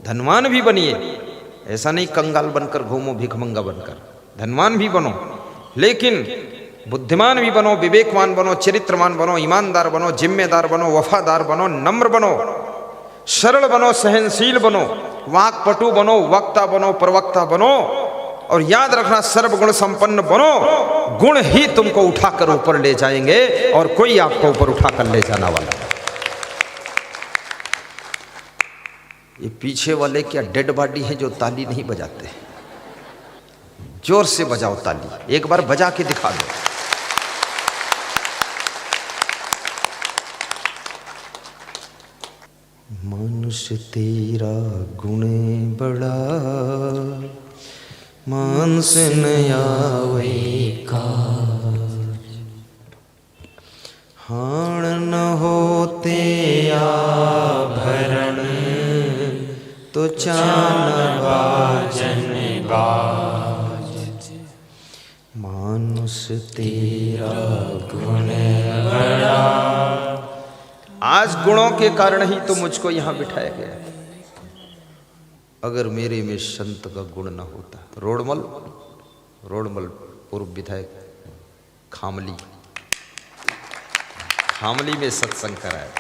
धनवान भी बनिए, ऐसा नहीं कंगाल बनकर घूमो भिखमंगा बनकर, धनवान भी बनो, लेकिन बुद्धिमान भी बनो, विवेकवान बनो, चरित्रवान बनो, ईमानदार बनो, जिम्मेदार बनो, वफादार बनो, नम्र बनो, सरल बनो, सहनशील बनो, वाक्पटु बनो, वक्ता बनो, प्रवक्ता बनो, और याद रखना सर्वगुण संपन्न बनो। गुण ही तुमको उठाकर ऊपर ले जाएंगे और कोई आपको ऊपर उठाकर ले जाना वाला है। ये पीछे वाले क्या डेड बॉडी है जो ताली नहीं बजाते? जोर से बजाओ ताली, एक बार बजा के दिखा दो। मनुष्य तेरा गुण बड़ा, मानस नया वही काज, हाण न होते आभरण, तो चान बाजन बाज। मानुष तेरा गुण बड़ा, आज गुणों के कारण ही तो मुझको यहां बिठाया गया है। अगर मेरे में संत का गुण न होता। रोडमल पूर्व विधायक खामली में सत्संग कराया।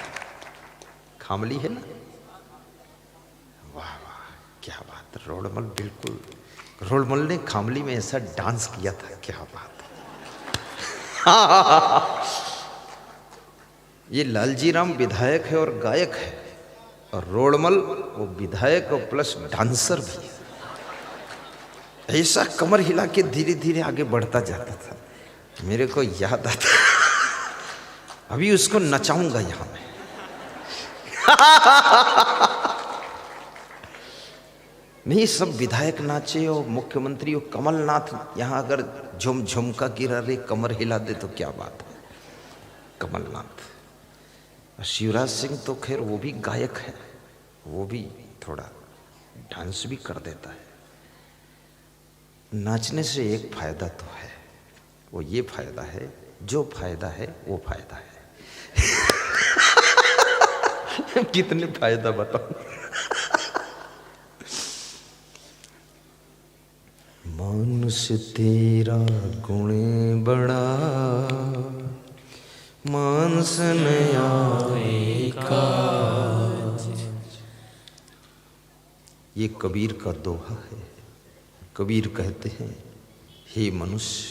खामली है ना, वाह वाह क्या बात। रोडमल बिल्कुल, रोडमल ने खामली में ऐसा डांस किया था, क्या बात। ये लालजी राम विधायक है और गायक है, और रोडमल वो विधायक और प्लस डांसर भी है। ऐसा कमर हिला के धीरे धीरे आगे बढ़ता जाता था, मेरे को याद आता। अभी उसको नचाऊंगा यहां में। नहीं, सब विधायक नाचे और मुख्यमंत्री और कमलनाथ यहां अगर झुमझुमका गिरा रे, कमर हिला दे तो क्या बात है। कमलनाथ, शिवराज सिंह तो खैर वो भी गायक है, वो भी थोड़ा डांस भी कर देता है। नाचने से एक फायदा तो है, वो ये फायदा है, जो फायदा है वो फायदा है। कितने फायदा बताओ। मानुष तेरा गुण बड़ा, मानस नया काज। ये कबीर का दोहा है। कबीर कहते हैं, हे मनुष्य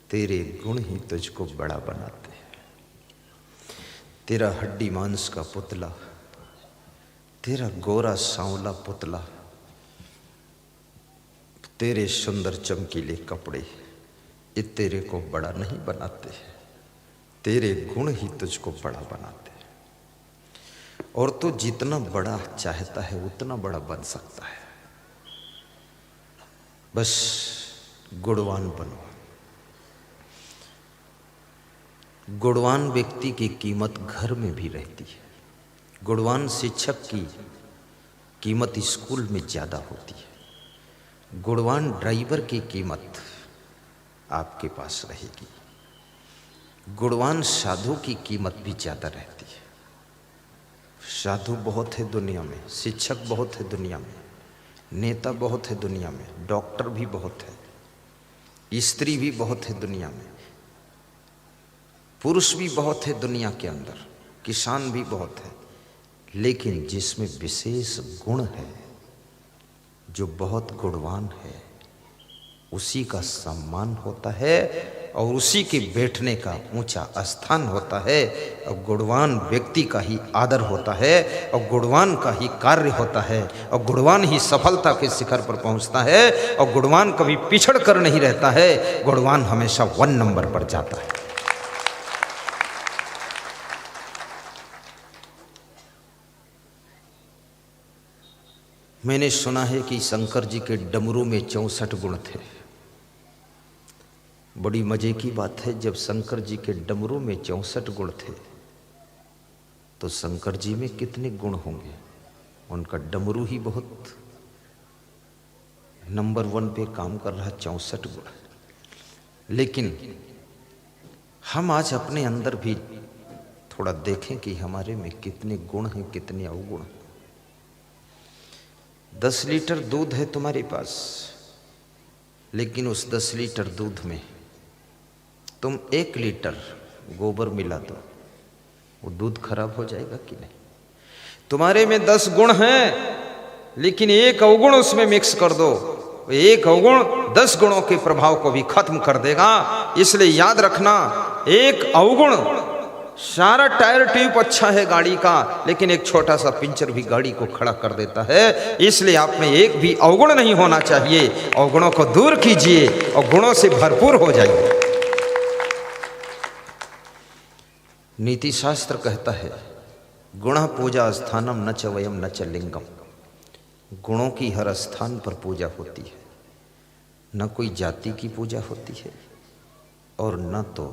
तेरे गुण ही तुझको बड़ा बनाते हैं। तेरा हड्डी मांस का पुतला, तेरा गोरा सांवला पुतला, तेरे सुंदर चमकीले कपड़े, ये तेरे को बड़ा नहीं बनाते हैं, तेरे गुण ही तुझको बड़ा बनाते हैं। और तो जितना बड़ा चाहता है उतना बड़ा बन सकता है। बस गुणवान बनो। गुणवान व्यक्ति की कीमत घर में भी रहती है। गुणवान शिक्षक की कीमत स्कूल में ज्यादा होती है। गुणवान ड्राइवर की कीमत आपके पास रहेगी। गुणवान साधु की कीमत भी ज्यादा रहती है। साधु बहुत है दुनिया में, शिक्षक बहुत है दुनिया में, नेता बहुत है दुनिया में, डॉक्टर भी बहुत है, स्त्री भी बहुत है दुनिया में, पुरुष भी बहुत है दुनिया के अंदर, किसान भी बहुत है। लेकिन जिसमें विशेष गुण है, जो बहुत गुणवान है, उसी का सम्मान होता है और उसी के बैठने का ऊंचा स्थान होता है। और गुणवान व्यक्ति का ही आदर होता है और गुणवान का ही कार्य होता है और गुणवान ही सफलता के शिखर पर पहुंचता है। और गुणवान कभी पिछड़ कर नहीं रहता है, गुणवान हमेशा 1 नंबर पर जाता है। मैंने सुना है कि शंकर जी के डमरू में 64 गुण थे। बड़ी मजे की बात है, जब शंकर जी के डमरू में 64 गुण थे तो शंकर जी में कितने गुण होंगे। उनका डमरू ही बहुत नंबर 1 पे काम कर रहा, 64 गुण। लेकिन हम आज अपने अंदर भी थोड़ा देखें कि हमारे में कितने गुण हैं, कितने अवगुण। 10 लीटर दूध है तुम्हारे पास, लेकिन उस 10 लीटर दूध में तुम 1 लीटर गोबर मिला दो, वो दूध खराब हो जाएगा कि नहीं? तुम्हारे में 10 गुण हैं, लेकिन 1 अवगुण उसमें मिक्स कर दो, 1 अवगुण 10 गुणों के प्रभाव को भी खत्म कर देगा। इसलिए याद रखना, 1 अवगुण, सारा टायर ट्यूब अच्छा है गाड़ी का, लेकिन एक छोटा सा पिंचर भी गाड़ी को खड़ा कर देता है। इसलिए आप में एक भी अवगुण नहीं होना चाहिए। अवगुणों को दूर कीजिए और गुणों से भरपूर हो जाइए। नीति शास्त्र कहता है, गुण पूजा स्थानम न च वयम न च लिंगम। गुणों की हर स्थान पर पूजा होती है, न कोई जाति की पूजा होती है और न तो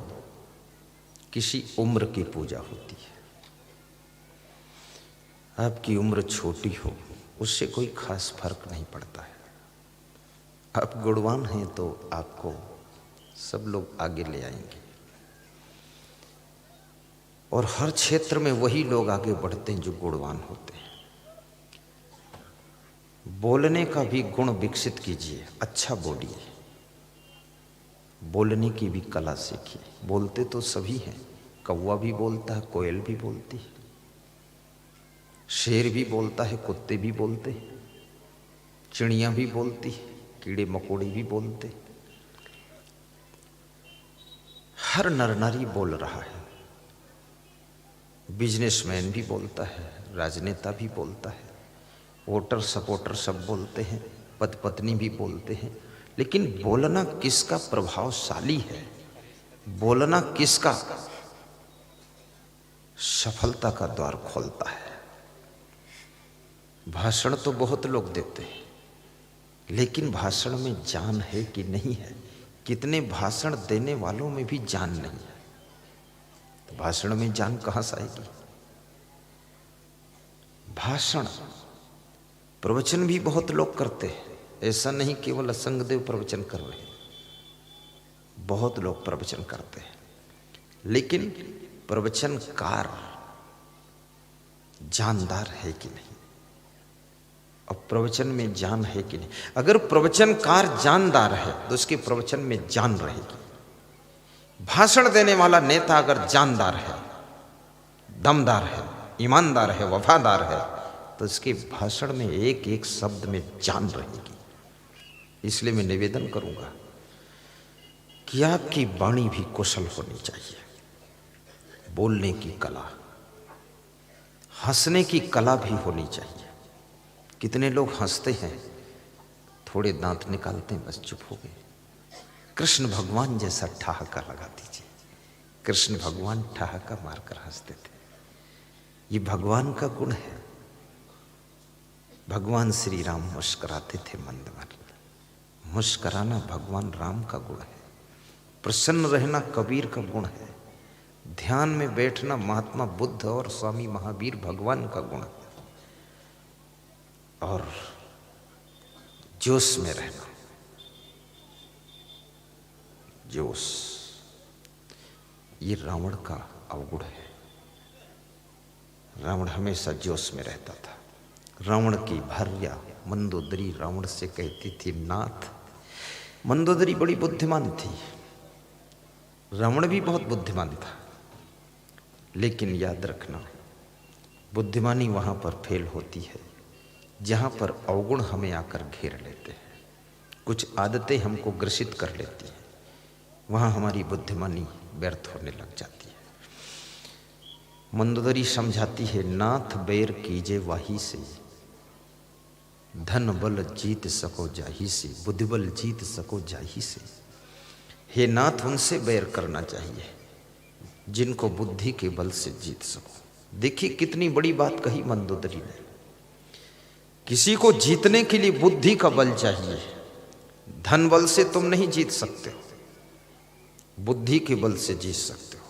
किसी उम्र की पूजा होती है। आपकी उम्र छोटी हो उससे कोई खास फर्क नहीं पड़ता है। आप गुणवान हैं तो आपको सब लोग आगे ले आएंगे, और हर क्षेत्र में वही लोग आगे बढ़ते हैं जो गुणवान होते हैं। बोलने का भी गुण विकसित कीजिए, अच्छा बोलिए, बोलने की भी कला सीखिए। बोलते तो सभी हैं, कौवा भी बोलता है, कोयल भी बोलती है, शेर भी बोलता है, कुत्ते भी बोलते हैं, चिड़ियाँ भी बोलती है, कीड़े मकोड़े भी बोलते। हर नर नारी बोल रहा है, बिजनेसमैन भी बोलता है, राजनेता भी बोलता है, वोटर सपोर्टर सब बोलते हैं, पति पत्नी भी बोलते हैं। लेकिन बोलना किसका प्रभावशाली है, बोलना किसका सफलता का द्वार खोलता है। भाषण तो बहुत लोग देते हैं, लेकिन भाषण में जान है कि नहीं है? कितने भाषण देने वालों में भी जान नहीं है, तो भाषण में जान कहां से आएगी? भाषण, प्रवचन भी बहुत लोग करते हैं, ऐसा नहीं केवल असंगदेव प्रवचन कर रहे हैं, बहुत लोग प्रवचन करते हैं, लेकिन प्रवचनकार जानदार है कि नहीं? अब प्रवचन में जान है कि नहीं? अगर प्रवचनकार जानदार है तो उसके प्रवचन में जान रहेगी। भाषण देने वाला नेता अगर जानदार है, दमदार है, ईमानदार है, वफादार है, तो उसके भाषण में एक एक शब्द में जान रहेगी। इसलिए मैं निवेदन करूंगा कि आपकी वाणी भी कुशल होनी चाहिए, बोलने की कला, हंसने की कला भी होनी चाहिए। कितने लोग हंसते हैं, थोड़े दांत निकालते हैं, बस चुप हो गए। कृष्ण भगवान जैसा ठहाका लगा दीजिए। कृष्ण भगवान ठहाका मारकर हंसते थे, ये भगवान का गुण है। भगवान श्री राम मुस्कुराते थे मंद मंद। मुस्कुराना भगवान राम का गुण है। प्रसन्न रहना कबीर का गुण है। ध्यान में बैठना महात्मा बुद्ध और स्वामी महावीर भगवान का गुण है। और जोश में रहना, जोश, ये रावण का अवगुण है। रावण हमेशा जोश में रहता था। रावण की भार्या मंदोदरी रावण से कहती थी, नाथ। मंदोदरी बड़ी बुद्धिमान थी, रावण भी बहुत बुद्धिमान था, लेकिन याद रखना, बुद्धिमानी वहां पर फेल होती है जहां पर अवगुण हमें आकर घेर लेते हैं, कुछ आदतें हमको ग्रसित कर लेती हैं, वहां हमारी बुद्धिमानी व्यर्थ होने लग जाती है। मंदोदरी समझाती है, नाथ बैर कीजे वाही से, धन बल जीत सको जाही से, बुद्धि बल जीत सको जाही से। हे नाथ, उनसे बैर करना चाहिए जिनको बुद्धि के बल से जीत सको। देखिए कितनी बड़ी बात कही मंदोदरी ने। किसी को जीतने के लिए बुद्धि का बल चाहिए, धन बल से तुम नहीं जीत सकते, बुद्धि के बल से जीत सकते हो।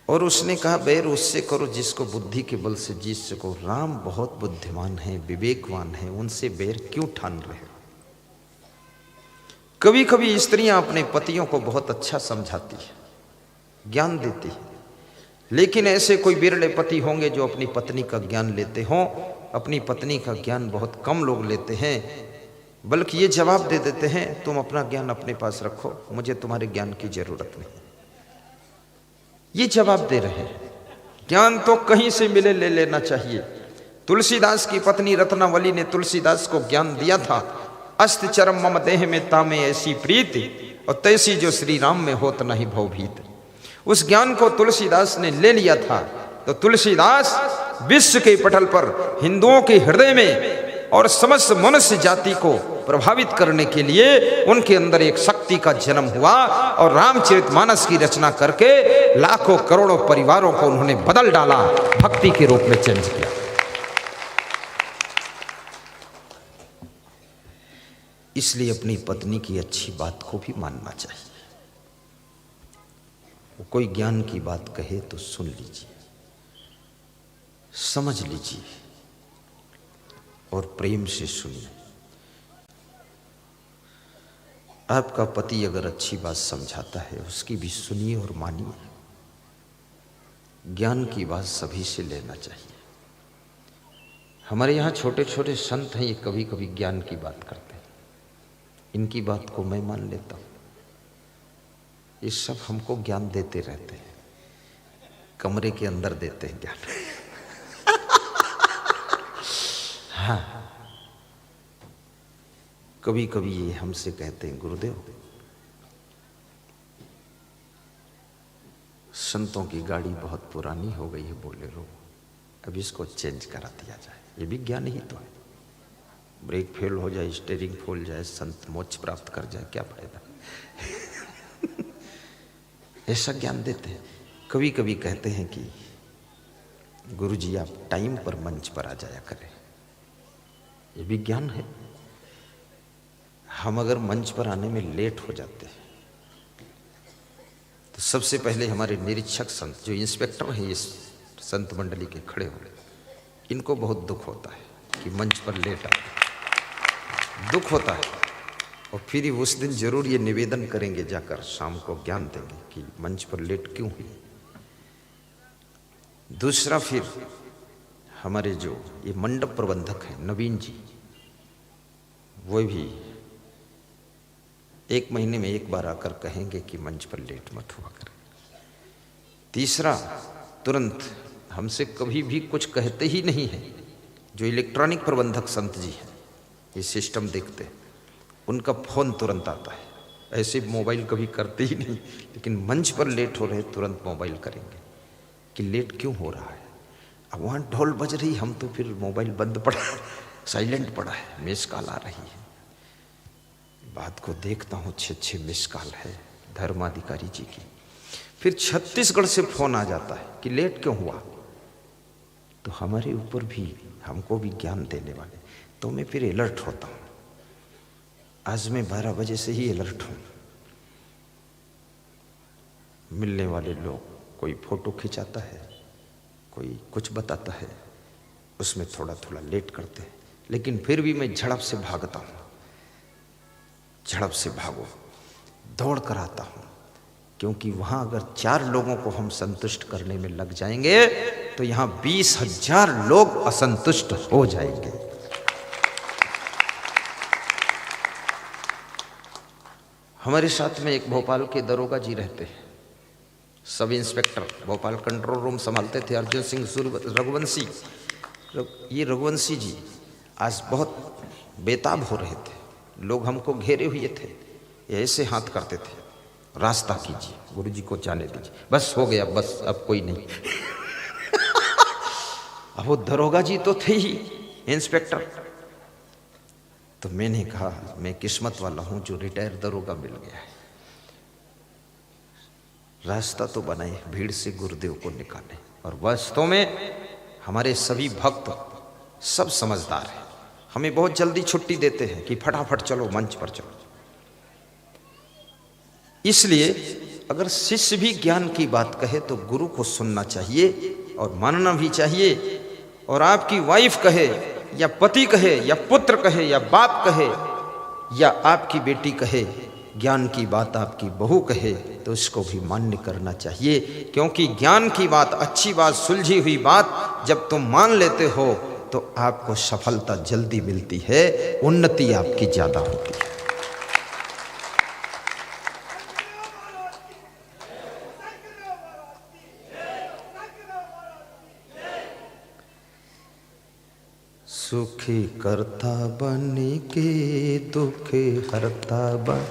और उसने कहा, बैर उससे करो जिसको बुद्धि के बल से जीत सको। राम बहुत बुद्धिमान है, विवेकवान है, उनसे बैर क्यों ठान रहे हो? कभी कभी स्त्रियां अपने पतियों को बहुत अच्छा समझाती है, ज्ञान देती है, लेकिन ऐसे कोई बिरले पति होंगे जो अपनी पत्नी का ज्ञान लेते हों अपनी पत्नी का ज्ञान बहुत कम लोग लेते हैं, बल्कि ये जवाब दे देते हैं तुम अपना ज्ञान अपने पास रखो, मुझे तुम्हारे ज्ञान की जरूरत नहीं। ये जवाब दे रहे हैं। ज्ञान तो कहीं से मिले ले लेना चाहिए। तुलसीदास की पत्नी रत्नावली ने तुलसीदास को ज्ञान दिया था, अस्त चरम मम देह में तामे ऐसी प्रीति और तैसी जो श्री राम में होत नहीं भवभीत। उस ज्ञान को तुलसीदास ने ले लिया था, तो तुलसीदास विश्व के पटल पर हिंदुओं के हृदय में और समस्त मनुष्य जाति को प्रभावित करने के लिए उनके अंदर एक शक्ति का जन्म हुआ और रामचरितमानस की रचना करके लाखों करोड़ों परिवारों को उन्होंने बदल डाला, भक्ति के रूप में चेंज किया। इसलिए अपनी पत्नी की अच्छी बात को भी मानना चाहिए। वो कोई ज्ञान की बात कहे तो सुन लीजिए, समझ लीजिए और प्रेम से सुनिए। आपका पति अगर अच्छी बात समझाता है उसकी भी सुनिए और मानिए। ज्ञान की बात सभी से लेना चाहिए। हमारे यहाँ छोटे छोटे संत हैं, ये कभी कभी ज्ञान की बात करते हैं, इनकी बात को मैं मान लेता हूँ। ये सब हमको ज्ञान देते रहते हैं, कमरे के अंदर देते हैं ज्ञान। हाँ, कभी कभी ये हमसे कहते हैं गुरुदेव संतों की गाड़ी बहुत पुरानी हो गई है बोलेरो, अब इसको चेंज करा दिया जाए। ये भी ज्ञान ही तो है। ब्रेक फेल हो जाए, स्टीयरिंग फूल जाए, संत मोक्ष प्राप्त कर जाए, क्या फायदा। ऐसा ज्ञान देते हैं। कभी कभी कहते हैं कि गुरुजी आप टाइम पर मंच पर आ जाया करें, ये भी ज्ञान है। हम अगर मंच पर आने में लेट हो जाते हैं तो सबसे पहले हमारे निरीक्षक संत जो इंस्पेक्टर हैं इस संत मंडली के खड़े हुए, इनको बहुत दुख होता है कि मंच पर लेट आते, दुख होता है। और फिर उस दिन जरूर ये निवेदन करेंगे, जाकर शाम को ज्ञान देंगे कि मंच पर लेट क्यों हुई। दूसरा, फिर हमारे जो ये मंडप प्रबंधक हैं नवीन जी, वो भी 1 महीने में 1 बार आकर कहेंगे कि मंच पर लेट मत हुआ करें। तीसरा, तुरंत हमसे कभी भी कुछ कहते ही नहीं है। जो इलेक्ट्रॉनिक प्रबंधक संत जी हैं, ये सिस्टम देखते हैं, उनका फोन तुरंत आता है। ऐसे मोबाइल कभी करते ही नहीं, लेकिन मंच पर लेट हो रहे तुरंत मोबाइल करेंगे कि लेट क्यों हो रहा है। अब वहाँ ढोल बज रही, हम तो फिर मोबाइल बंद पड़ा, साइलेंट पड़ा है, मिस कॉल आ रही है। बात को देखता हूँ, 6 मिस कॉल है धर्माधिकारी जी की। फिर छत्तीसगढ़ से फोन आ जाता है कि लेट क्यों हुआ। तो हमारे ऊपर भी, हमको भी ज्ञान देने वाले, तो मैं फिर अलर्ट होता हूँ। आज मैं 12 बजे से ही अलर्ट हूँ। मिलने वाले लोग, कोई फोटो खिंचाता है, कोई कुछ बताता है, उसमें थोड़ा थोड़ा लेट करते हैं, लेकिन फिर भी मैं झड़प से भागता हूँ। झड़प से भागो, दौड़ कर आता हूँ, क्योंकि वहाँ अगर 4 लोगों को हम संतुष्ट करने में लग जाएंगे तो यहाँ 20,000 लोग असंतुष्ट हो जाएंगे। हमारे साथ में एक भोपाल के दरोगा जी रहते हैं, sub inspector, Bhopal control room संभालते थे, अर्जुन सिंह रघुवंशी। ये रघुवंशी जी आज बहुत बेताब हो रहे थे, लोग हमको घेरे हुए थे, ऐसे हाथ करते थे, रास्ता कीजिए, गुरुजी को जाने दीजिए, बस हो गया, बस अब कोई नहीं। अब वो दरोगा जी तो थे ही इंस्पेक्टर। तो मैंने कहा मैं किस्मत वाला हूं जो रिटायर दरोगा मिल गया है। रास्ता तो बनाए, भीड़ से गुरुदेव को निकाले। और वास्तव में हमारे सभी भक्त सब समझदार हैं, हमें बहुत जल्दी छुट्टी देते हैं कि फटाफट चलो, मंच पर चलो। इसलिए अगर शिष्य भी ज्ञान की बात कहे तो गुरु को सुनना चाहिए और मानना भी चाहिए। और आपकी वाइफ कहे या पति कहे या पुत्र कहे या बाप कहे या आपकी बेटी कहे, ज्ञान की बात आपकी बहू कहे, तो इसको भी मान्य करना चाहिए। क्योंकि ज्ञान की बात, अच्छी बात, सुलझी हुई बात जब तुम मान लेते हो तो आपको सफलता जल्दी मिलती है, उन्नति आपकी ज्यादा होती है। सुखी करता बन के दुख हरता बन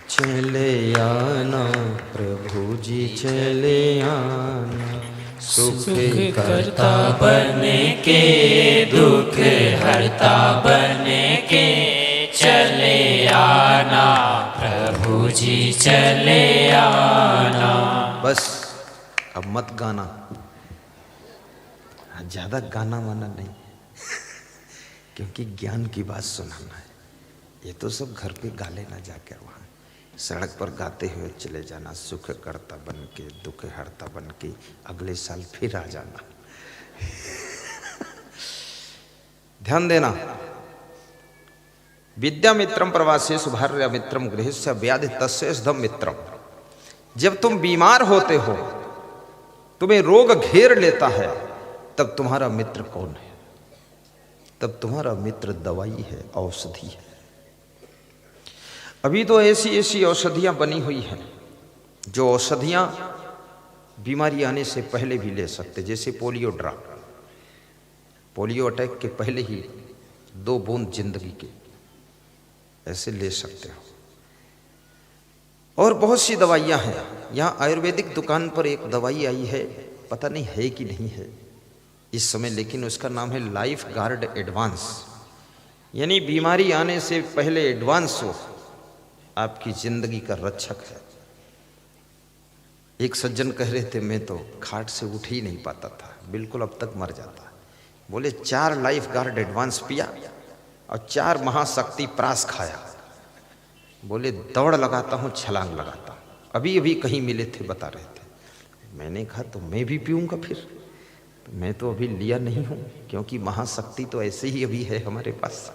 चले आना, प्रभु जी चले आना। सुख करता बन के दुख हरता बन के चले आना, प्रभु जी चले आना। बस अब मत गाना, ज्यादा गाना वाना नहीं क्योंकि ज्ञान की बात सुनाना है। ये तो सब घर पे गा लेना, जाकर वहाँ सड़क पर गाते हुए चले जाना, सुख करता बन के दुख हरता बन के, अगले साल फिर आ जाना। ध्यान देना, विद्यामित्रम प्रवासेषु भार्यामित्रम गृहस्य व्याधि तस्येषधम मित्रम। जब तुम बीमार होते हो, तुम्हें रोग घेर लेता है, तब तुम्हारा मित्र कौन है? तब तुम्हारा मित्र दवाई है, औषधि है। अभी तो ऐसी ऐसी औषधियां बनी हुई हैं जो औषधियां बीमारी आने से पहले भी ले सकते, जैसे पोलियो ड्रॉप। पोलियो अटैक के पहले ही 2 बूंद जिंदगी के ऐसे ले सकते हो। और बहुत सी दवाइयां हैं। यहाँ आयुर्वेदिक दुकान पर एक दवाई आई है, पता नहीं है कि नहीं है इस समय, लेकिन उसका नाम है लाइफ गार्ड एडवांस, यानी बीमारी आने से पहले एडवांस हो, आपकी जिंदगी का रक्षक है। एक सज्जन कह रहे थे, मैं तो खाट से उठ ही नहीं पाता था, बिल्कुल अब तक मर जाता। बोले 4 लाइफ गार्ड एडवांस पिया और 4 महाशक्ति प्रास खाया। बोले दौड़ लगाता हूँ, छलांग लगाता हूँ। अभी अभी कहीं मिले थे, बता रहे थे। मैंने कहा तो मैं भी पीऊँगा फिर। मैं तो अभी लिया नहीं हूँ, क्योंकि महाशक्ति तो ऐसे ही अभी है हमारे पास।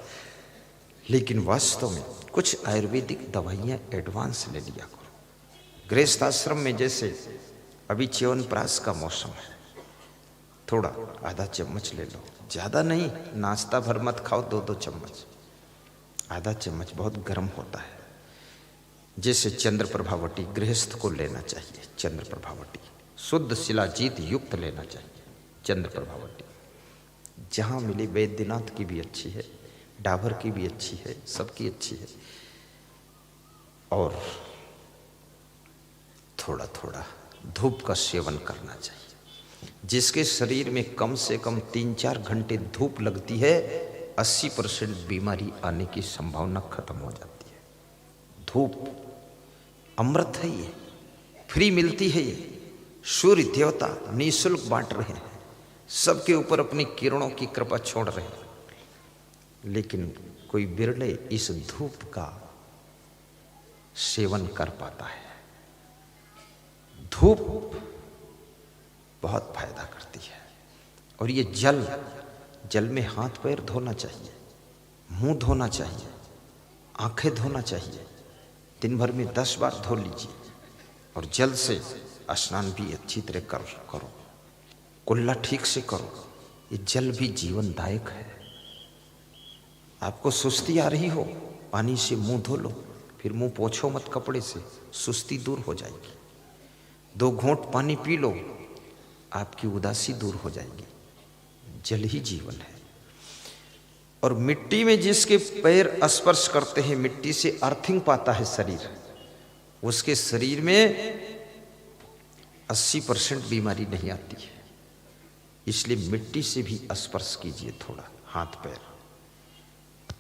लेकिन वास्तव में कुछ आयुर्वेदिक दवाइयाँ एडवांस ले लिया करो। गृहस्थ आश्रम में जैसे अभी च्यवनप्राश का मौसम है, थोड़ा आधा चम्मच ले लो, ज़्यादा नहीं। नाश्ता भर मत खाओ, 2-2 चम्मच, आधा चम्मच बहुत गर्म होता है। जैसे चंद्र प्रभावटी गृहस्थ को लेना चाहिए, चंद्र प्रभावटी शुद्ध शिलाजीत युक्त लेना चाहिए, चंद्र प्रभावटी। जहाँ मिले, वैद्यनाथ की भी अच्छी है, डाबर की भी अच्छी है, सबकी अच्छी है। और थोड़ा थोड़ा धूप का सेवन करना चाहिए। जिसके शरीर में कम से कम 3-4 घंटे धूप लगती है, 80% बीमारी आने की संभावना खत्म हो जाती है। धूप अमृत है, ये फ्री मिलती है। ये सूर्य देवता निःशुल्क बांट रहे हैं, सबके ऊपर अपनी किरणों की कृपा छोड़ रहे हैं। लेकिन कोई बिरले इस धूप का सेवन कर पाता है। धूप बहुत फायदा करती है। और ये जल में हाथ पैर धोना चाहिए, मुंह धोना चाहिए, आंखें धोना चाहिए। दिन भर में 10 बार धो लीजिए। और जल से स्नान भी अच्छी तरह करो, कुल्ला ठीक से करो। ये जल भी जीवनदायक है। आपको सुस्ती आ रही हो, पानी से मुंह धो लो, फिर मुंह पोंछो मत कपड़े से, सुस्ती दूर हो जाएगी। 2 घूंट पानी पी लो, आपकी उदासी दूर हो जाएगी। जल ही जीवन है। और मिट्टी में जिसके पैर स्पर्श करते हैं, मिट्टी से अर्थिंग पाता है शरीर, उसके शरीर में 80% बीमारी नहीं आती है। इसलिए मिट्टी से भी स्पर्श कीजिए थोड़ा, हाथ पैर।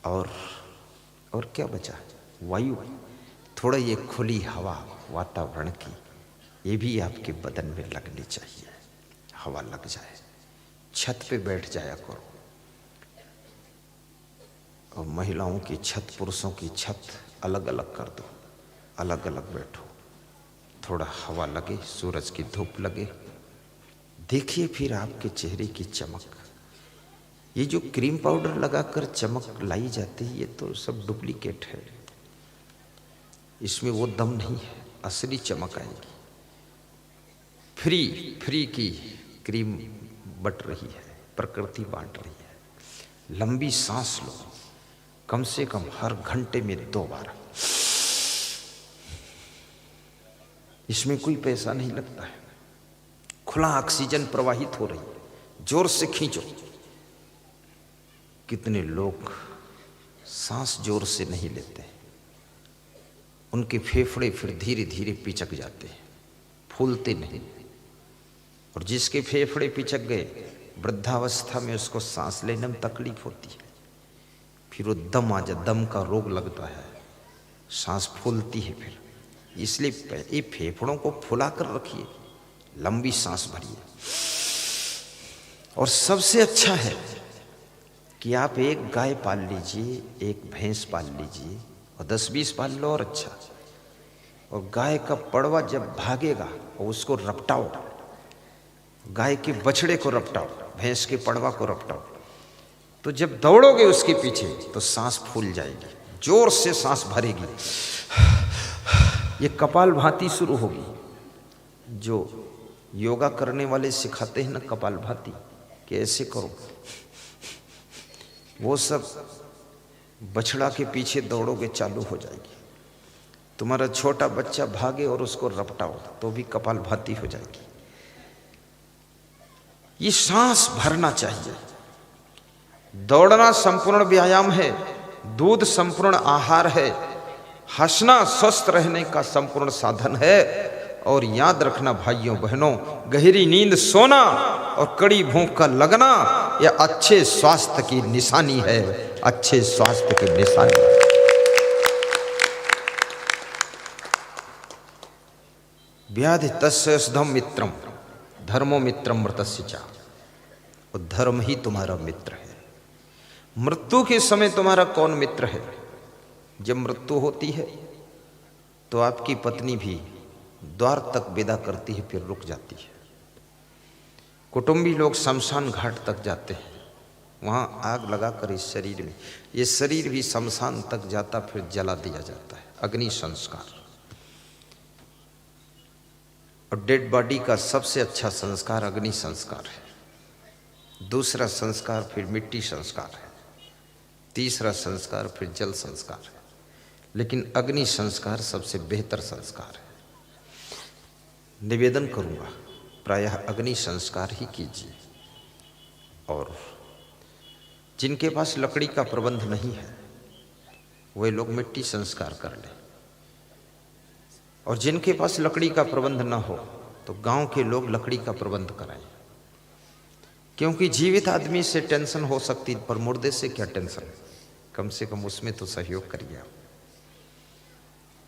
और क्या बचा? वायु, थोड़ा ये खुली हवा वातावरण की, ये भी आपके बदन में लगनी चाहिए। हवा लग जाए, छत पे बैठ जाया करो। और महिलाओं की छत, पुरुषों की छत अलग अलग कर दो, अलग अलग बैठो, थोड़ा हवा लगे, सूरज की धूप लगे। देखिए फिर आपके चेहरे की चमक। ये जो क्रीम पाउडर लगाकर चमक लाई जाती है, ये तो सब डुप्लीकेट है। इसमें वो दम नहीं है, असली चमक आएगी। फ्री की क्रीम बट रही है, प्रकृति बांट रही है। लंबी सांस लो, कम से कम हर घंटे में 2 बार। इसमें कोई पैसा नहीं लगता है, खुला ऑक्सीजन प्रवाहित हो रही है, जोर से खींचो। कितने लोग सांस जोर से नहीं लेते, उनके फेफड़े फिर धीरे धीरे पिचक जाते हैं, फूलते नहीं। और जिसके फेफड़े पिचक गए, वृद्धावस्था में उसको सांस लेने में तकलीफ होती है, फिर वो दम का रोग लगता है, सांस फूलती है। फिर इसलिए ये फेफड़ों को फुला कर रखिए, लंबी सांस भरिए। और सबसे अच्छा है कि आप एक गाय पाल लीजिए, एक भैंस पाल लीजिए, और 10-20 पाल लो और अच्छा। और गाय का पड़वा जब भागेगा और उसको रपटाओ, गाय के बछड़े को रपटाओ, भैंस के पड़वा को रपटाओ, तो जब दौड़ोगे उसके पीछे तो सांस फूल जाएगी, जोर से सांस भरेगी। ये कपालभाति शुरू होगी। जो योगा करने वाले सिखाते हैं ना कपालभाति, कि ऐसे करो, वो सब बछड़ा के पीछे दौड़ोगे चालू हो जाएगी। तुम्हारा छोटा बच्चा भागे और उसको रपटाओ तो भी कपालभाति हो जाएगी। ये सांस भरना चाहिए। दौड़ना संपूर्ण व्यायाम है, दूध संपूर्ण आहार है, हंसना स्वस्थ रहने का संपूर्ण साधन है। और याद रखना भाइयों बहनों, गहरी नींद सोना और कड़ी भूख का लगना यह अच्छे स्वास्थ्य की निशानी है, अच्छे स्वास्थ्य की निशानी। व्याधि तस्यधम मित्रम धर्मो मित्रम मृतस्य च। और धर्म ही तुम्हारा मित्र है। मृत्यु के समय तुम्हारा कौन मित्र है? जब मृत्यु होती है तो आपकी पत्नी भी द्वार तक विदा करती है, फिर रुक जाती है। कुटुंबी लोग शमशान घाट तक जाते हैं, वहां आग लगाकर इस शरीर में, ये शरीर भी शमशान तक जाता, फिर जला दिया जाता है, अग्नि संस्कार। और डेड बॉडी का सबसे अच्छा संस्कार अग्नि संस्कार है। दूसरा संस्कार फिर मिट्टी संस्कार है, तीसरा संस्कार फिर जल संस्कार है, लेकिन अग्नि संस्कार सबसे बेहतर संस्कार है। निवेदन करूंगा प्रायः अग्नि संस्कार ही कीजिए। और जिनके पास लकड़ी का प्रबंध नहीं है वे लोग मिट्टी संस्कार कर लें, और जिनके पास लकड़ी का प्रबंध न हो तो गांव के लोग लकड़ी का प्रबंध कराएं। क्योंकि जीवित आदमी से टेंशन हो सकती, पर मुर्दे से क्या टेंशन, कम से कम उसमें तो सहयोग करिए।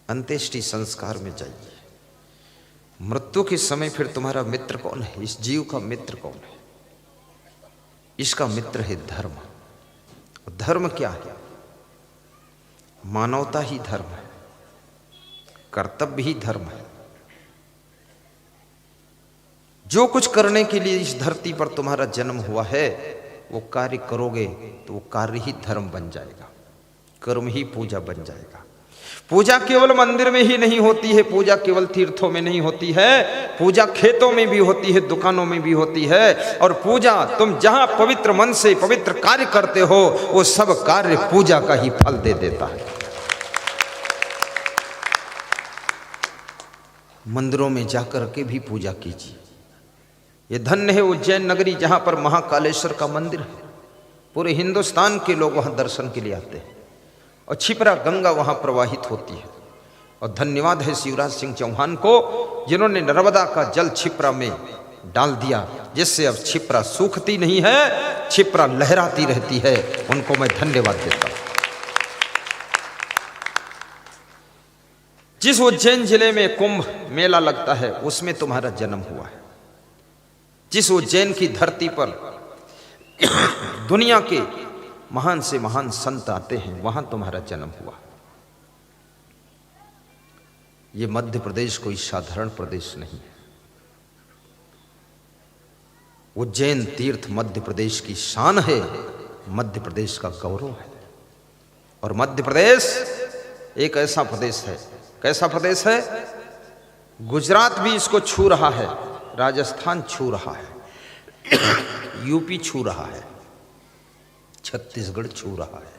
अंत्येष्टि संस्कार में जाइए। मृत्यु के समय फिर तुम्हारा मित्र कौन है? इस जीव का मित्र कौन है? इसका मित्र है धर्म। धर्म क्या है? मानवता ही धर्म है, कर्तव्य ही धर्म है। जो कुछ करने के लिए इस धरती पर तुम्हारा जन्म हुआ है वो कार्य करोगे तो वो कार्य ही धर्म बन जाएगा, कर्म ही पूजा बन जाएगा। पूजा केवल मंदिर में ही नहीं होती है, पूजा केवल तीर्थों में नहीं होती है, पूजा खेतों में भी होती है, दुकानों में भी होती है। और पूजा तुम जहां पवित्र मन से पवित्र कार्य करते हो वो सब कार्य पूजा का ही फल दे देता है। मंदिरों में जाकर के भी पूजा कीजिए। ये धन्य है उज्जैन नगरी जहां पर महाकालेश्वर का मंदिर है। पूरे हिंदुस्तान के लोग वहां दर्शन के लिए आते हैं, और क्षिप्रा गंगा वहां प्रवाहित होती है। और धन्यवाद है शिवराज सिंह चौहान को जिन्होंने नर्मदा का जल क्षिप्रा में डाल दिया, जिससे अब क्षिप्रा सूखती नहीं है, क्षिप्रा लहराती रहती है। उनको मैं धन्यवाद देता हूं। जिस उज्जैन जिले में कुंभ मेला लगता है उसमें तुम्हारा जन्म हुआ है। जिस उज्जैन की धरती पर दुनिया के महान से महान संत आते हैं वहां तुम्हारा जन्म हुआ। ये मध्य प्रदेश कोई साधारण प्रदेश नहीं है। उज्जैन तीर्थ मध्य प्रदेश की शान है, मध्य प्रदेश का गौरव है। और मध्य प्रदेश एक ऐसा प्रदेश है, कैसा प्रदेश है? गुजरात भी इसको छू रहा है, राजस्थान छू रहा है, यूपी छू रहा है, छत्तीसगढ़ छू रहा है,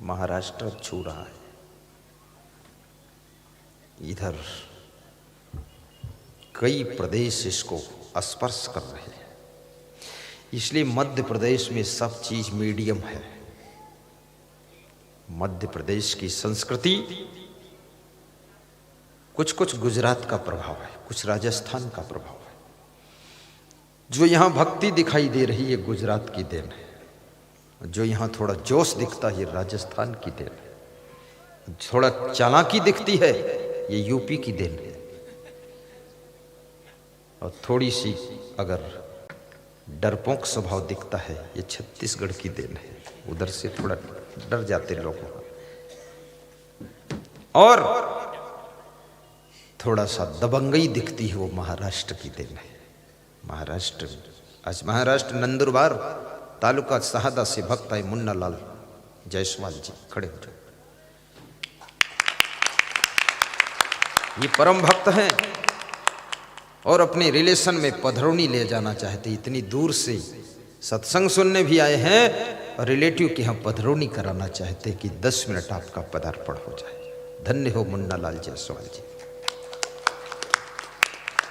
महाराष्ट्र छू रहा है, इधर कई प्रदेश इसको स्पर्श कर रहे हैं। इसलिए मध्य प्रदेश में सब चीज मीडियम है। मध्य प्रदेश की संस्कृति कुछ कुछ गुजरात का प्रभाव है, कुछ राजस्थान का प्रभाव है। जो यहां भक्ति दिखाई दे रही है गुजरात की देन है, जो यहां थोड़ा जोश दिखता है ये राजस्थान की देन है, थोड़ा चालाकी दिखती है ये यूपी की देन है, और थोड़ी सी अगर डरपोक स्वभाव दिखता है ये छत्तीसगढ़ की देन है। उधर से थोड़ा डर जाते लोग वहां, और थोड़ा सा दबंगई दिखती है वो महाराष्ट्र की देन है। महाराष्ट्र, आज महाराष्ट्र नंदुरबार तालुका शहादा से भक्त आए मुन्ना लाल जायसवाल जी, खड़े हो जाओ। ये परम भक्त हैं और अपने रिलेशन में पधरौनी ले जाना चाहते। इतनी दूर से सत्संग सुनने भी आए हैं और रिलेटिव के यहाँ पधरौनी कराना चाहते कि 10 मिनट आपका पदार्पण हो जाए। धन्य हो मुन्ना लाल जायसवाल जी।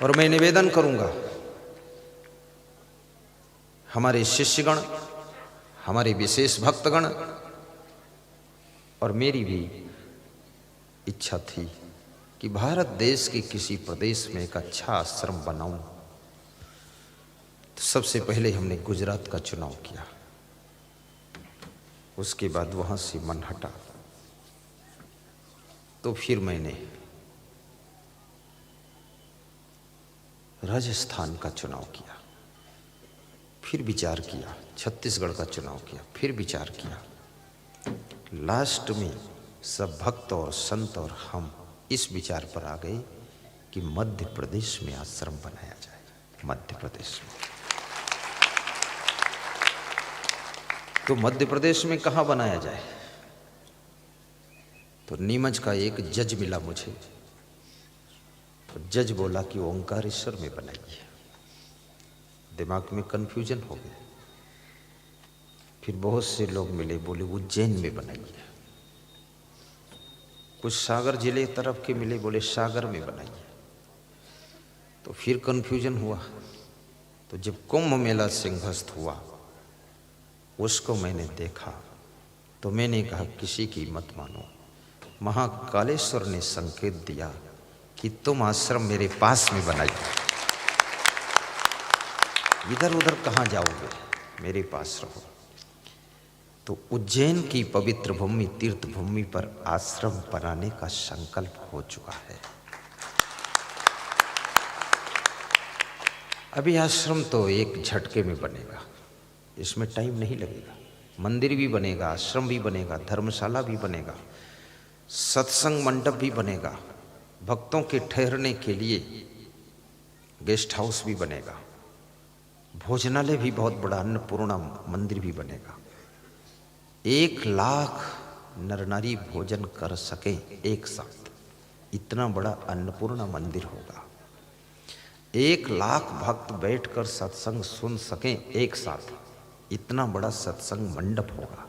और मैं निवेदन करूंगा, हमारे शिष्यगण, हमारे विशेष भक्तगण, और मेरी भी इच्छा थी कि भारत देश के किसी प्रदेश में एक अच्छा आश्रम बनाऊं। तो सबसे पहले हमने गुजरात का चुनाव किया, उसके बाद वहां से मन हटा, तो फिर मैंने राजस्थान का चुनाव किया, फिर विचार किया, छत्तीसगढ़ का चुनाव किया, फिर विचार किया। लास्ट में सब भक्त और संत और हम इस विचार पर आ गए कि मध्य प्रदेश में आश्रम बनाया जाए। मध्य प्रदेश में, तो मध्य प्रदेश में कहाँ बनाया जाए? तो नीमच का एक जज मिला मुझे, तो जज बोला कि ओंकारेश्वर में बनाइए। दिमाग में कंफ्यूजन हो गया। फिर बहुत से लोग मिले, बोले उज्जैन में बनाइए। कुछ सागर जिले तरफ के मिले, बोले सागर में बनाइए। तो फिर कंफ्यूजन हुआ। तो जब कुंभ मेला सिंहस्थ हुआ उसको मैंने देखा, तो मैंने कहा किसी की मत मानो। महाकालेश्वर ने संकेत दिया कि तुम आश्रम मेरे पास में बनाइए, इधर उधर कहाँ जाओगे, मेरे पास रहो। तो उज्जैन की पवित्र भूमि, तीर्थ भूमि पर आश्रम बनाने का संकल्प हो चुका है। अभी आश्रम तो एक झटके में बनेगा, इसमें टाइम नहीं लगेगा। मंदिर भी बनेगा, आश्रम भी बनेगा, धर्मशाला भी बनेगा, सत्संग मंडप भी बनेगा, भक्तों के ठहरने के लिए गेस्ट हाउस भी बनेगा, भोजनालय भी बहुत बड़ा, अन्नपूर्णा मंदिर भी बनेगा। 1 लाख नर नारी भोजन कर सके एक साथ, इतना बड़ा अन्नपूर्णा मंदिर होगा। 1 लाख भक्त बैठकर सत्संग सुन सकें एक साथ, इतना बड़ा सत्संग मंडप होगा।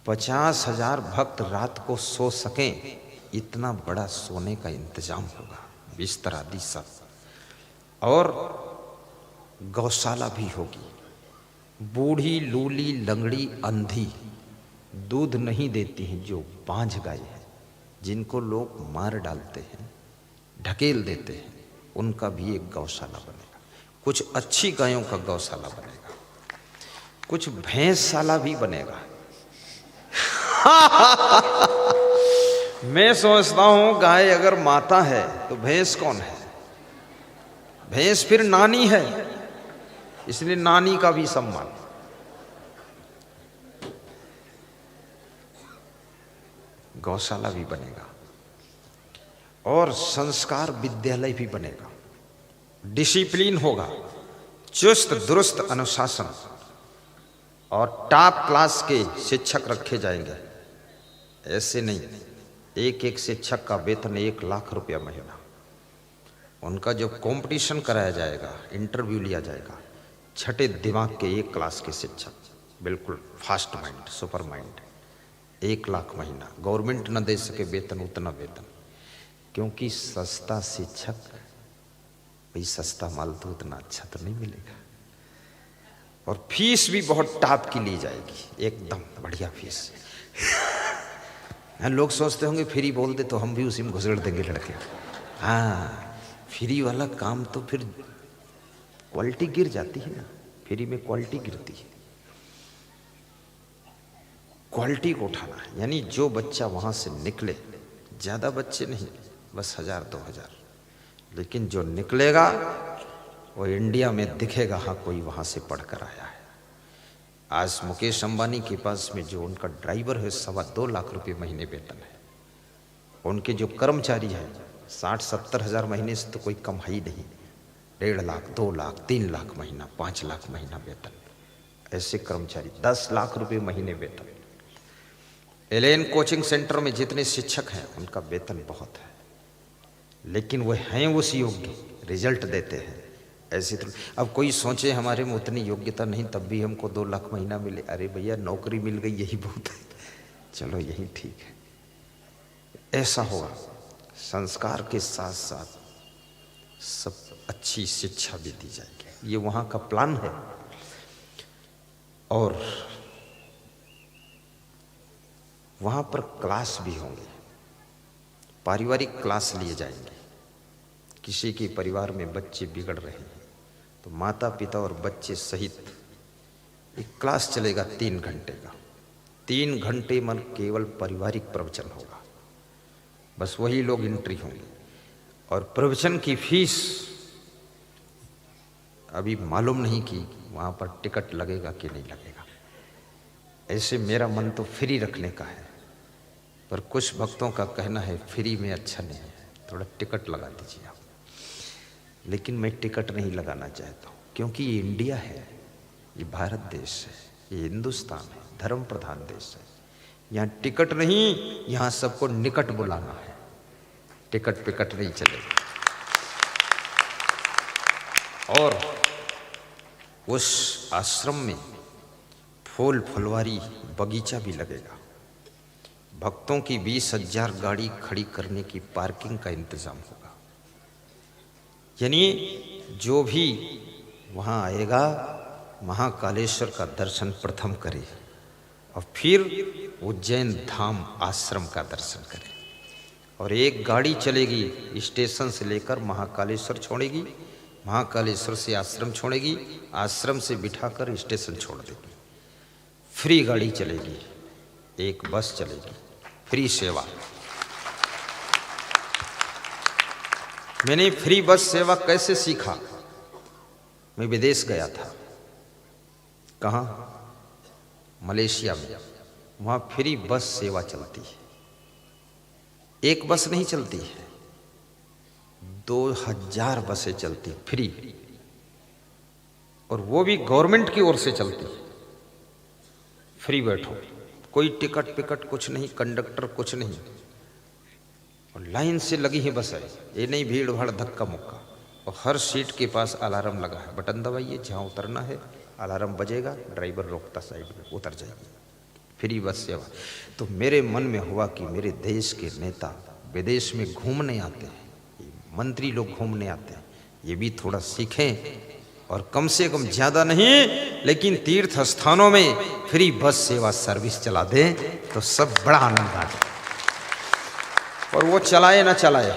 50,000 भक्त रात को सो सकें, इतना बड़ा सोने का इंतजाम होगा, बिस्तर आदि सब। और गौशाला भी होगी। बूढ़ी, लूली, लंगड़ी, अंधी दूध नहीं देती हैं, जो बांझ गाय है, जिनको लोग मार डालते हैं, ढकेल देते हैं, उनका भी एक गौशाला बनेगा। कुछ अच्छी गायों का गौशाला बनेगा, कुछ भैंसशाला भी बनेगा। मैं सोचता हूं गाय अगर माता है तो भैंस कौन है? भैंस फिर नानी है, इसलिए नानी का भी सम्मान। गौशाला भी बनेगा और संस्कार विद्यालय भी बनेगा। डिसिप्लिन होगा, चुस्त दुरुस्त अनुशासन, और टॉप क्लास के शिक्षक रखे जाएंगे। ऐसे नहीं, एक शिक्षक का वेतन 1 लाख रुपया महीना। उनका जो कंपटीशन कराया जाएगा, इंटरव्यू लिया जाएगा, छठे दिमाग के एक क्लास के शिक्षक, बिल्कुल fast mind, super mind, 1 lakh महीना। गवर्नमेंट न दे सके वेतन, उतना वेतन, क्योंकि सस्ता शिक्षक, भाई सस्ता माल तो उतना अच्छा तो नहीं मिलेगा। और फीस भी बहुत टॉप की ली जाएगी, एकदम बढ़िया फीस। लोग सोचते होंगे फ्री बोल दे तो हम भी उसी में घुसड़ देंगे लड़के। हाँ, फ्री वाला काम तो फिर क्वालिटी गिर जाती है ना, फ्री में क्वालिटी गिरती है। क्वालिटी को उठाना है, यानी जो बच्चा वहाँ से निकले, ज़्यादा बच्चे नहीं, बस 1000-2000, लेकिन जो निकलेगा वो इंडिया में दिखेगा, हाँ कोई वहाँ से पढ़कर आया है। आज मुकेश अंबानी के पास में जो उनका ड्राइवर है 2.25 लाख रुपए महीने वेतन है। उनके जो कर्मचारी हैं 60-70 हज़ार महीने से तो कोई कम है ही नहीं। 1.5 लाख, 2 लाख, 3 लाख महीना, 5 लाख महीना वेतन, ऐसे कर्मचारी 10 लाख रुपए महीने वेतन। एलेन कोचिंग सेंटर में जितने शिक्षक हैं उनका वेतन बहुत है, लेकिन वो हैं उस योग्य, रिजल्ट देते हैं। ऐसे तो अब कोई सोचे हमारे में उतनी योग्यता नहीं तब भी हमको 2 लाख महीना मिले, अरे भैया नौकरी मिल गई यही बहुत है, चलो यही ठीक है। ऐसा होगा, संस्कार के साथ साथ सब अच्छी शिक्षा भी दी जाएगी, ये वहाँ का प्लान है। और वहाँ पर क्लास भी होंगे, पारिवारिक क्लास लिए जाएंगे। किसी के परिवार में बच्चे बिगड़ रहे हैं तो माता पिता और बच्चे सहित एक क्लास चलेगा 3 घंटे का। 3 घंटे में केवल पारिवारिक प्रवचन होगा, बस वही लोग एंट्री होंगे। और प्रवचन की फीस अभी मालूम नहीं कि वहाँ पर टिकट लगेगा कि नहीं लगेगा। ऐसे मेरा मन तो फ्री रखने का है, पर कुछ भक्तों का कहना है फ्री में अच्छा नहीं है, थोड़ा टिकट लगा दीजिए आप। लेकिन मैं टिकट नहीं लगाना चाहता हूँ, क्योंकि ये इंडिया है, ये भारत देश है, ये हिंदुस्तान है, धर्म प्रधान देश है। यहाँ टिकट नहीं, यहाँ सबको निकट बुलाना है, टिकट पिकट नहीं चलेगा। और उस आश्रम में फूल फुलवारी बगीचा भी लगेगा। भक्तों की 20,000 गाड़ी खड़ी करने की पार्किंग का इंतजाम होगा। यानी जो भी वहाँ आएगा महाकालेश्वर का दर्शन प्रथम करे और फिर उज्जैन धाम आश्रम का दर्शन करे। और एक गाड़ी चलेगी स्टेशन से लेकर महाकालेश्वर छोड़ेगी, महाकालेश्वर से आश्रम छोड़ेगी, आश्रम से बिठाकर स्टेशन छोड़ देगी। फ्री गाड़ी चलेगी, एक बस चलेगी, फ्री सेवा। मैंने फ्री बस सेवा कैसे सीखा? मैं विदेश गया था, कहाँ? मलेशिया में। वहाँ फ्री बस सेवा चलती है, एक बस नहीं चलती है, 2000 बसें चलती फ्री, और वो भी गवर्नमेंट की ओर से चलती है। फ्री बैठो, कोई टिकट पिकट कुछ नहीं, कंडक्टर कुछ नहीं, और लाइन से लगी है बस है, ये नहीं भीड़ भाड़ धक्का मुक्का। और हर सीट के पास अलार्म लगा है, बटन दबाइए, जहाँ उतरना है अलार्म बजेगा, ड्राइवर रोकता साइड में, उतर जाएगी। फ्री बस सेवा। तो मेरे मन में हुआ कि मेरे देश के नेता विदेश में घूमने आते हैं, मंत्री लोग घूमने आते हैं, ये भी थोड़ा सीखें, और कम से कम ज़्यादा नहीं लेकिन तीर्थ स्थानों में फ्री बस सेवा सर्विस चला दें तो सब बड़ा आनंद आ जाए। और वो चलाए ना चलाए,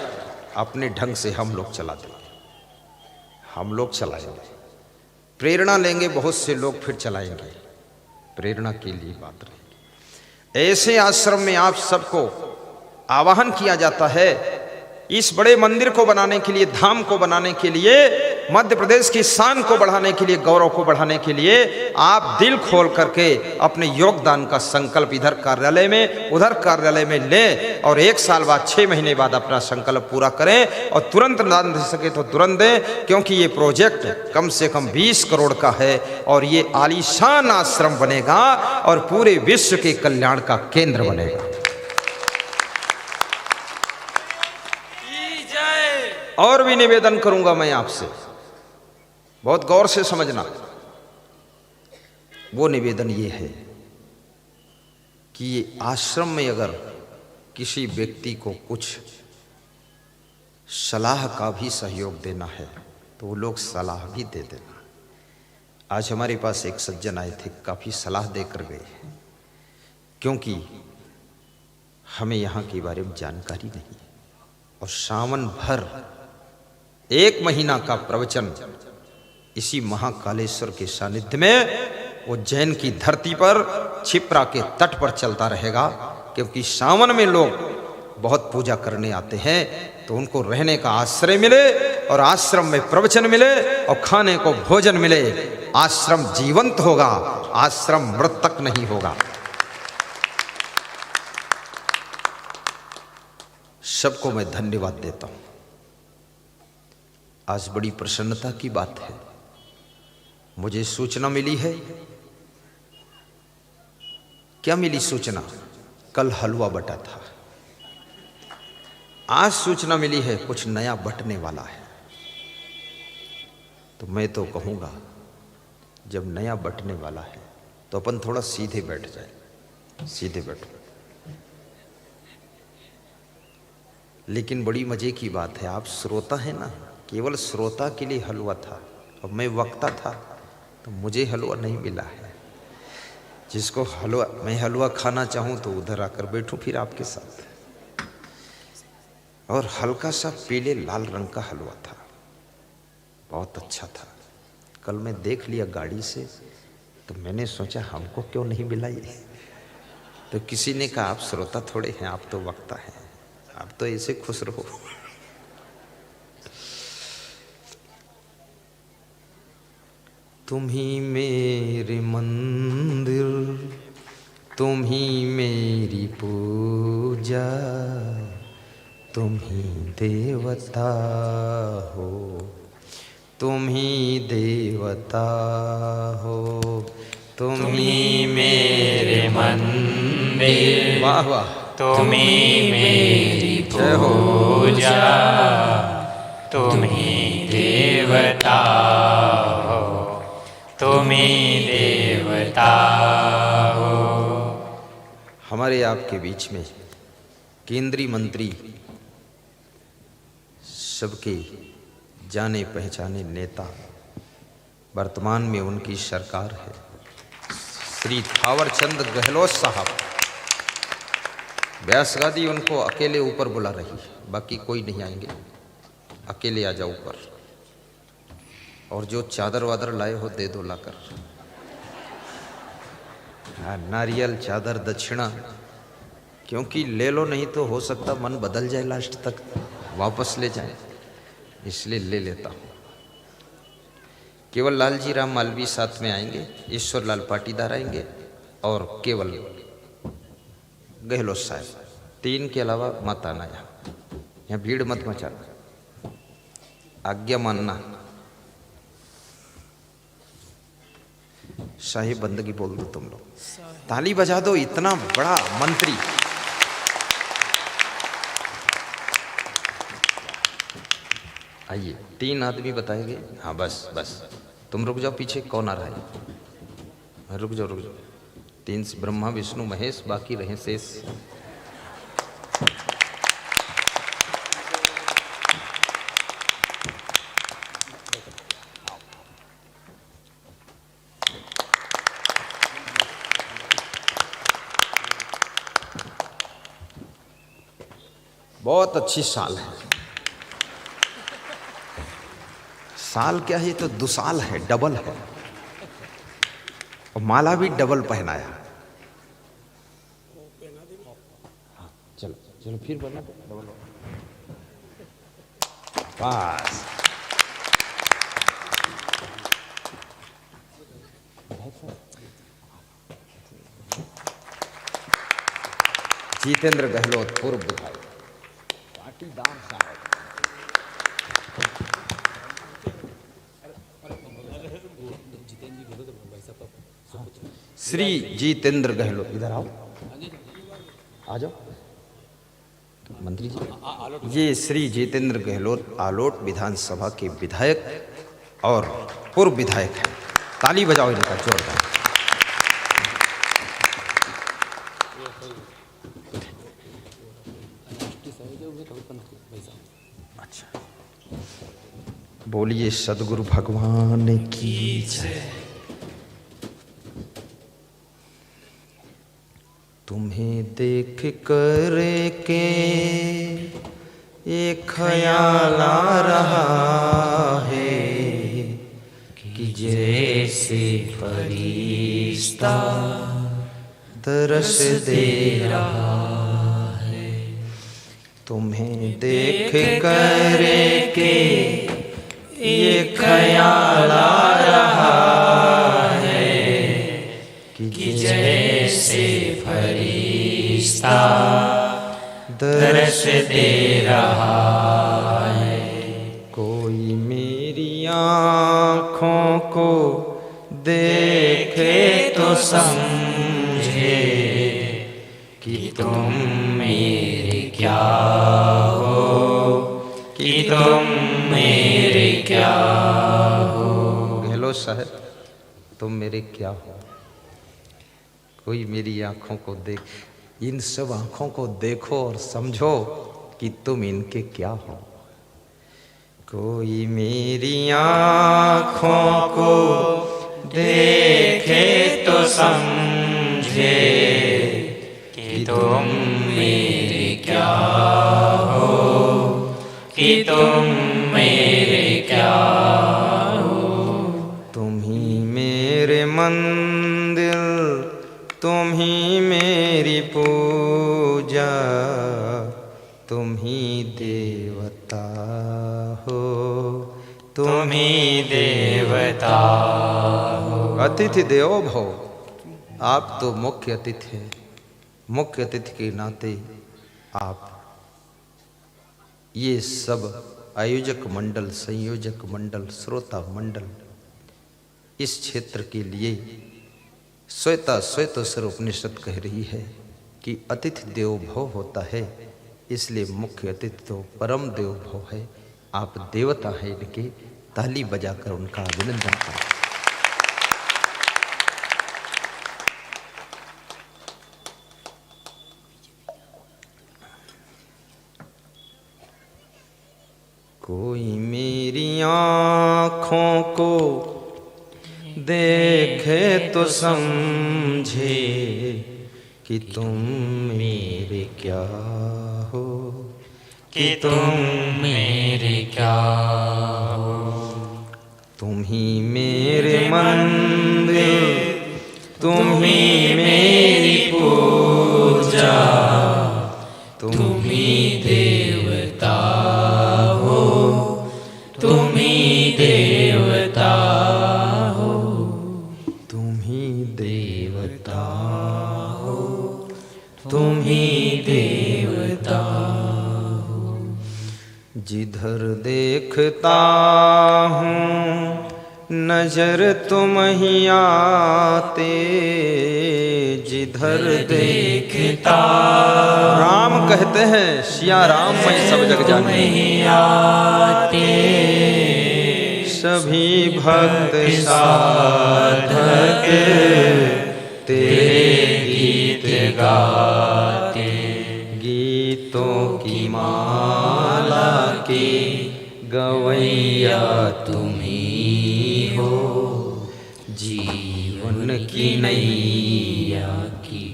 अपने ढंग से हम लोग चला देंगे, हम लोग चलाएंगे, प्रेरणा लेंगे, बहुत से लोग फिर चलाएंगे, प्रेरणा के लिए बात रहेगी। ऐसे आश्रम में आप सबको आवाहन किया जाता है, इस बड़े मंदिर को बनाने के लिए, धाम को बनाने के लिए, मध्य प्रदेश की शान को बढ़ाने के लिए, गौरव को बढ़ाने के लिए आप दिल खोल करके अपने योगदान का संकल्प इधर कार्यालय में, उधर कार्यालय में लें, और 1 साल बाद, 6 महीने बाद अपना संकल्प पूरा करें। और तुरंत दान दे सके तो तुरंत दें, क्योंकि ये प्रोजेक्ट कम से कम 20 करोड़ का है, और ये आलीशान आश्रम बनेगा और पूरे विश्व के कल्याण का केंद्र बनेगा। और भी निवेदन करूंगा मैं आपसे, बहुत गौर से समझना, वो निवेदन ये है कि ये आश्रम में अगर किसी व्यक्ति को कुछ सलाह का भी सहयोग देना है तो वो लोग सलाह भी दे देना। आज हमारे पास एक सज्जन आए थे, काफ़ी सलाह देकर गए, क्योंकि हमें यहाँ के बारे में जानकारी नहीं है। और सावन भर 1 महीना का प्रवचन इसी महाकालेश्वर के सानिध्य में उज्जैन की धरती पर क्षिप्रा के तट पर चलता रहेगा, क्योंकि सावन में लोग बहुत पूजा करने आते हैं, तो उनको रहने का आश्रय मिले और आश्रम में प्रवचन मिले और खाने को भोजन मिले। आश्रम जीवंत होगा, आश्रम मृतक नहीं होगा। सबको मैं धन्यवाद देता हूं। आज बड़ी प्रसन्नता की बात है, मुझे सूचना मिली है। क्या मिली सूचना? कल हलवा बटा था, आज सूचना मिली है कुछ नया बटने वाला है। तो मैं तो कहूंगा जब नया बटने वाला है तो अपन थोड़ा सीधे बैठ जाए, सीधे बैठो। लेकिन बड़ी मजे की बात है, आप श्रोता है ना, केवल श्रोता के लिए हलवा था और मैं वक्ता था तो मुझे हलवा नहीं मिला है। जिसको हलवा, मैं हलवा खाना चाहूं तो उधर आकर बैठूं फिर आपके साथ। और हल्का सा पीले लाल रंग का हलवा था, बहुत अच्छा था। कल मैं देख लिया गाड़ी से तो मैंने सोचा हमको क्यों नहीं मिला ये। तो किसी ने कहा आप श्रोता थोड़े हैं, आप तो वक्ता हैं, आप तो ऐसे खुश रहो। तुम ही मेरे मंदिर, तुम ही मेरी पूजा, तुम ही देवता हो, तुम ही देवता हो, तुम ही मेरे मंदिर, वाह वाह, तुम ही मेरी पूजा, तुम ही देवता हो, तुम ही देवता हो। हमारे आपके बीच में केंद्रीय मंत्री, सबके जाने पहचाने नेता, वर्तमान में उनकी सरकार है, श्री थावरचंद गहलोत साहब। व्यास गादी उनको अकेले ऊपर बुला रही है, बाकी कोई नहीं आएंगे, अकेले आ जाओ ऊपर। और जो चादर वादर लाए हो दे दो लाकर, नारियल चादर दक्षिणा, क्योंकि ले लो नहीं तो हो सकता मन बदल जाए, लास्ट तक वापस ले जाए, इसलिए ले लेता हूँ। केवल लालजी राम मालवी साथ में आएंगे, ईश्वर लाल पाटीदार आएंगे और केवल गहलोत साहब, 3 के अलावा मत आना। यहाँ भीड़ मत मचाना, आज्ञा मानना। शाही बंदगी बोल दो तुम लोग, ताली बजा दो। इतना बड़ा मंत्री, आइए 3 आदमी बताएंगे। हाँ बस बस, तुम रुक जाओ पीछे, कौन आ रहा है? रुक जाओ रुक जाओ। 3 से ब्रह्मा विष्णु महेश, बाकी रहे शेष। बहुत अच्छी साल है। साल क्या है, तो दुसाल है, डबल है, और माला भी डबल पहनाया। चलो चलो फिर बना डबल, बस। जितेंद्र गहलोत पूर्व विधायक, पाटीदार साहब। श्री जितेंद्र गहलोत, इधर आओ, आ जाओ मंत्री जी। ये श्री जितेंद्र गहलोत आलोट विधानसभा के विधायक और पूर्व विधायक हैं। ताली बजाओ इनका जोरदार। अच्छा, बोलिए सदगुरु भगवान की जय। तुम्हें देख कर के एक ख्याल आ रहा है कि जैसे फरिश्ता तरस दे रहा है। तुम्हें देख कर के ये ख्याल आ रहा है कि जैसे फरिश्ता तरस दे रहा है। कोई मेरी आँखों को देखे तो समझे कि तुम मेरे क्या हो, कि तुम मेरे क्या हो। गहलोत साहब, तुम मेरे क्या हो। कोई मेरी आँखों को देख, इन सब आँखों को देखो और समझो कि तुम इनके क्या हो। कोई मेरी आँखों को देखे तो समझे कि तुम मेरे क्या हो, कि तुम मेरे क्या हो। तुम ही मेरे मंदिर, तुम ही मेरी पूजा, तुम ही देवता हो, तुम ही देवता हो। अतिथि देवो भव, आप तो मुख्य अतिथि हैं। मुख्य अतिथि के नाते आप ये सब आयोजक मंडल, संयोजक मंडल, श्रोता मंडल इस क्षेत्र के लिए श्वेतोत्तर उपनिषद कह रही है कि अतिथि देवो भव होता है, इसलिए मुख्य अतिथि तो परम देव भव है। आप देवता है इनके, ताली बजाकर उनका अभिनंदन करें। कोई मेरी आँखों को देखे तो समझे कि तुम मेरे क्या हो, कि तुम मेरे क्या हो। तुम ही मेरे मंदिर, तुम ही मेरी पूजा, तुम ही देवता हो, तुम ही देवता हो, तुम ही देवता हो, तुम ही देवता हो। जिधर देखता हूँ नजर तुम ही आते, जिधर देखता। राम कहते हैं सिया राम मैं सब जग जाने, आते सभी भक्त साधक तेरे गीत गाते। गीतों की माला के गवैया तुम ही हो, जीवन की नैया की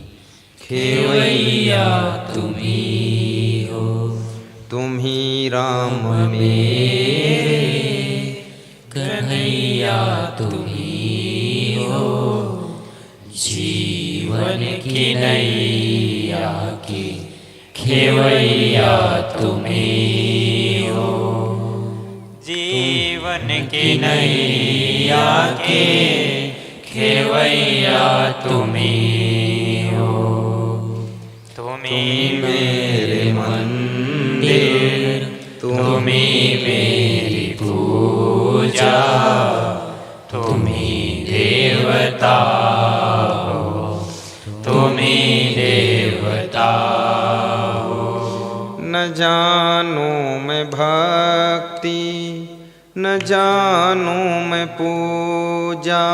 खेवैया तुम ही हो। तुम ही राम मेरे कन्हैया तुम ही हो, जीवन की नैया की खेवैया तुम ही हो। जीवन की नैया के खेवैया तुम ही हो। तुम ही मेरे मंदिर, तुम ही मेरी पूजा, तुम ही देवता हो, तुम ही देवता हो। न जानू मैं भक्ति, न जानू मैं पूजा,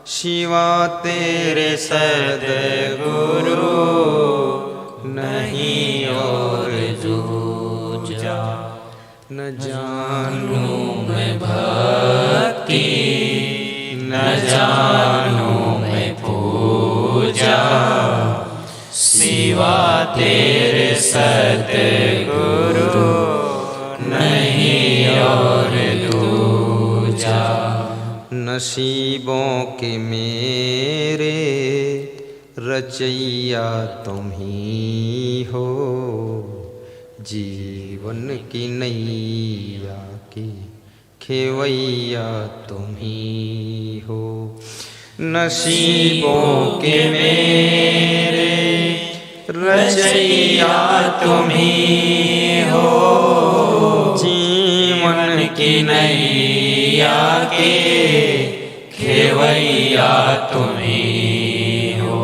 शिवा तेरे सद्गुरु नहीं और दूजा। न जानू मैं भक्ति, न जानू मैं पूजा, सिवा तेरे सद्गुरु नहीं और दूजा। नसीबों के मेरे रचैया तुम ही हो, जीवन की नैया की खेवैया तुम ही हो। नसीबों के मेरे रचैया तुम ही हो, जीवन की नैया के खेवैया तुम ही हो।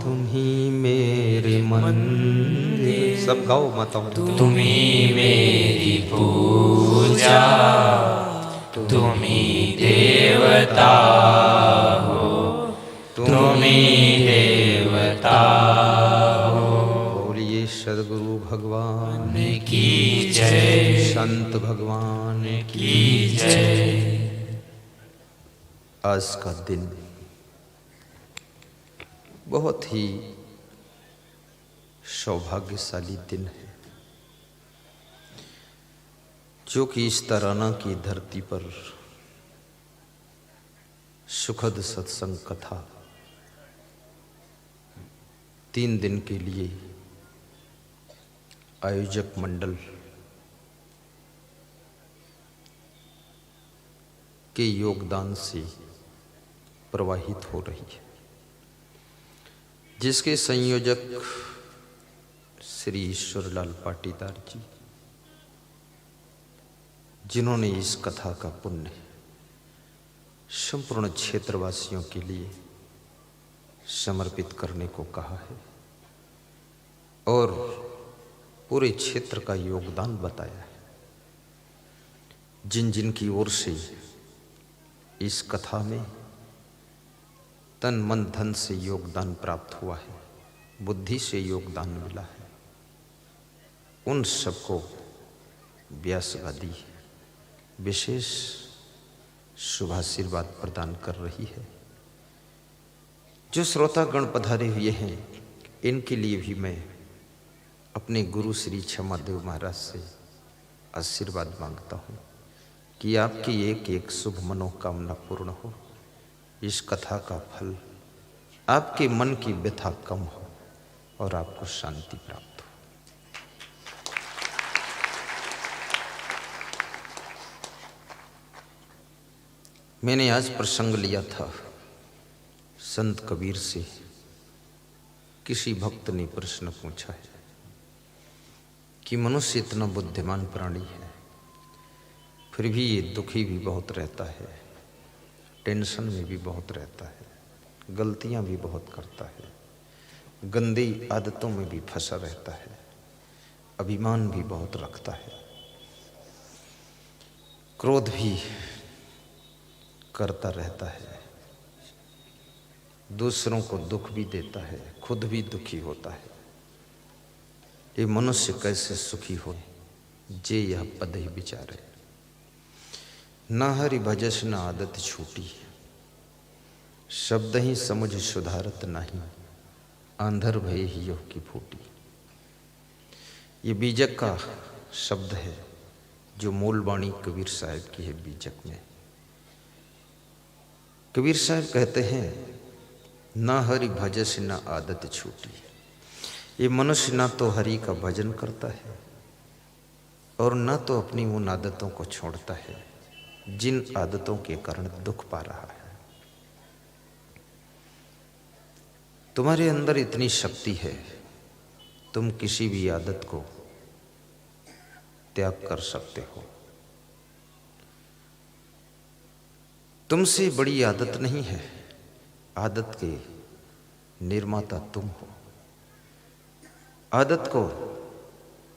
तुम ही मेरे मंदिर, सब गाओ माताओं। तुम ही मेरी पूजा, तुम ही देवता हो, तुम ही देवता हो। बोलिए सद्गुरु भगवान की जय, संत भगवान की जय। आज का दिन बहुत ही सौभाग्यशाली दिन है, जो कि इस तराना की धरती पर सुखद सत्संग कथा 3 दिन के लिए आयोजक मंडल के योगदान से प्रवाहित हो रही है, जिसके संयोजक श्री ईश्वरलाल पाटीदार जी, जिन्होंने इस कथा का पुण्य संपूर्ण क्षेत्रवासियों के लिए समर्पित करने को कहा है और पूरे क्षेत्र का योगदान बताया है। जिन जिन की ओर से इस कथा में तन मन धन से योगदान प्राप्त हुआ है, बुद्धि से योगदान मिला है, उन सबको व्यासगादी विशेष शुभाशीर्वाद प्रदान कर रही है। जो श्रोतागण पधारे हुए हैं, इनके लिए भी मैं अपने गुरु श्री क्षमादेव महाराज से आशीर्वाद मांगता हूँ कि आपकी एक एक शुभ मनोकामना पूर्ण हो, इस कथा का फल आपके मन की व्यथा कम हो और आपको शांति प्राप्त हो। मैंने आज प्रसंग लिया था संत कबीर से। किसी भक्त ने प्रश्न पूछा है कि मनुष्य इतना बुद्धिमान प्राणी है, फिर भी ये दुखी भी बहुत रहता है, टेंशन में भी बहुत रहता है, गलतियां भी बहुत करता है, गंदी आदतों में भी फंसा रहता है, अभिमान भी बहुत रखता है, क्रोध भी करता रहता है, दूसरों को दुख भी देता है, खुद भी दुखी होता है। ये मनुष्य कैसे सुखी हो, जे यह पद ही विचारे। न हरि भजस न आदत छूटी, शब्द ही समझ सुधारत नहीं, आंधर भय ही योग की फूटी। ये बीजक का शब्द है, जो मूल वाणी कबीर साहब की है। बीजक में कबीर साहब कहते हैं, न हरि भजस न आदत छूटी। ये मनुष्य ना तो हरि का भजन करता है और न तो अपनी उन आदतों को छोड़ता है जिन आदतों के कारण दुख पा रहा है। तुम्हारे अंदर इतनी शक्ति है, तुम किसी भी आदत को त्याग कर सकते हो। तुमसे बड़ी आदत नहीं है, आदत के निर्माता तुम हो। आदत को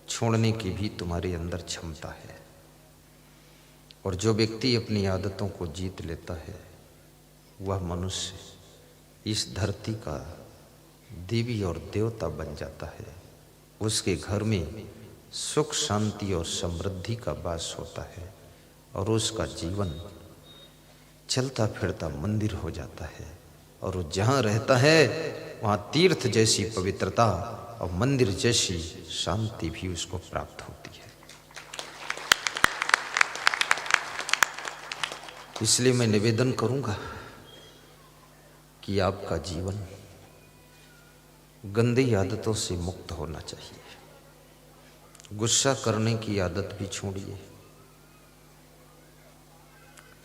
छोड़ने की भी तुम्हारे अंदर क्षमता है। और जो व्यक्ति अपनी आदतों को जीत लेता है, वह मनुष्य इस धरती का देवी और देवता बन जाता है। उसके घर में सुख शांति और समृद्धि का वास होता है और उसका जीवन चलता फिरता मंदिर हो जाता है। और वो जहाँ रहता है वहाँ तीर्थ जैसी पवित्रता और मंदिर जैसी शांति भी उसको प्राप्त होती है। इसलिए मैं निवेदन करूंगा कि आपका जीवन गंदी आदतों से मुक्त होना चाहिए। गुस्सा करने की आदत भी छोड़िए,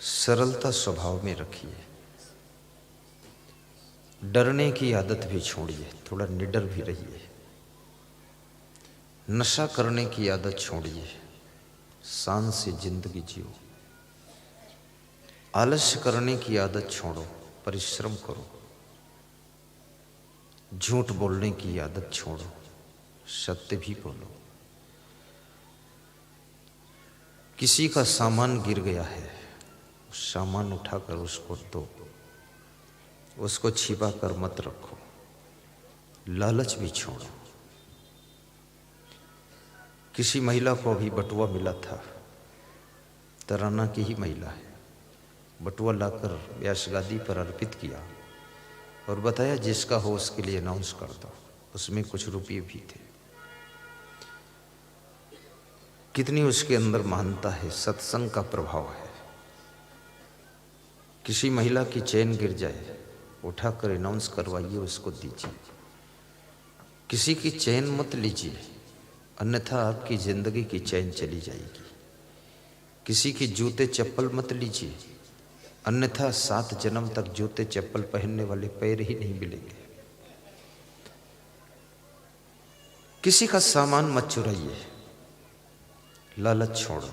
सरलता स्वभाव में रखिए। डरने की आदत भी छोड़िए, थोड़ा निडर भी रहिए। नशा करने की आदत छोड़िए, शान से जिंदगी जियो। आलस्य करने की आदत छोड़ो, परिश्रम करो। झूठ बोलने की आदत छोड़ो, सत्य भी बोलो। किसी का सामान गिर गया है, सामान उठाकर उसको दो, उसको छिपा कर मत रखो। लालच भी छोड़ो। किसी महिला को अभी बटुआ मिला था, तराना की ही महिला है। बटुआ लाकर व्यासगादी पर अर्पित किया और बताया जिसका हो उसके लिए अनाउंस कर दो। उसमें कुछ रुपये भी थे। कितनी उसके अंदर महानता है, सत्संग का प्रभाव है। किसी महिला की चैन गिर जाए, उठाकर अनाउंस करवाइए, उसको दीजिए। किसी की चैन मत लीजिए, अन्यथा आपकी जिंदगी की चैन चली जाएगी। किसी की जूते चप्पल मत लीजिए, अन्यथा 7 जन्म तक जूते चप्पल पहनने वाले पैर ही नहीं मिलेंगे। किसी का सामान मत चुराइए, लालच छोड़ो।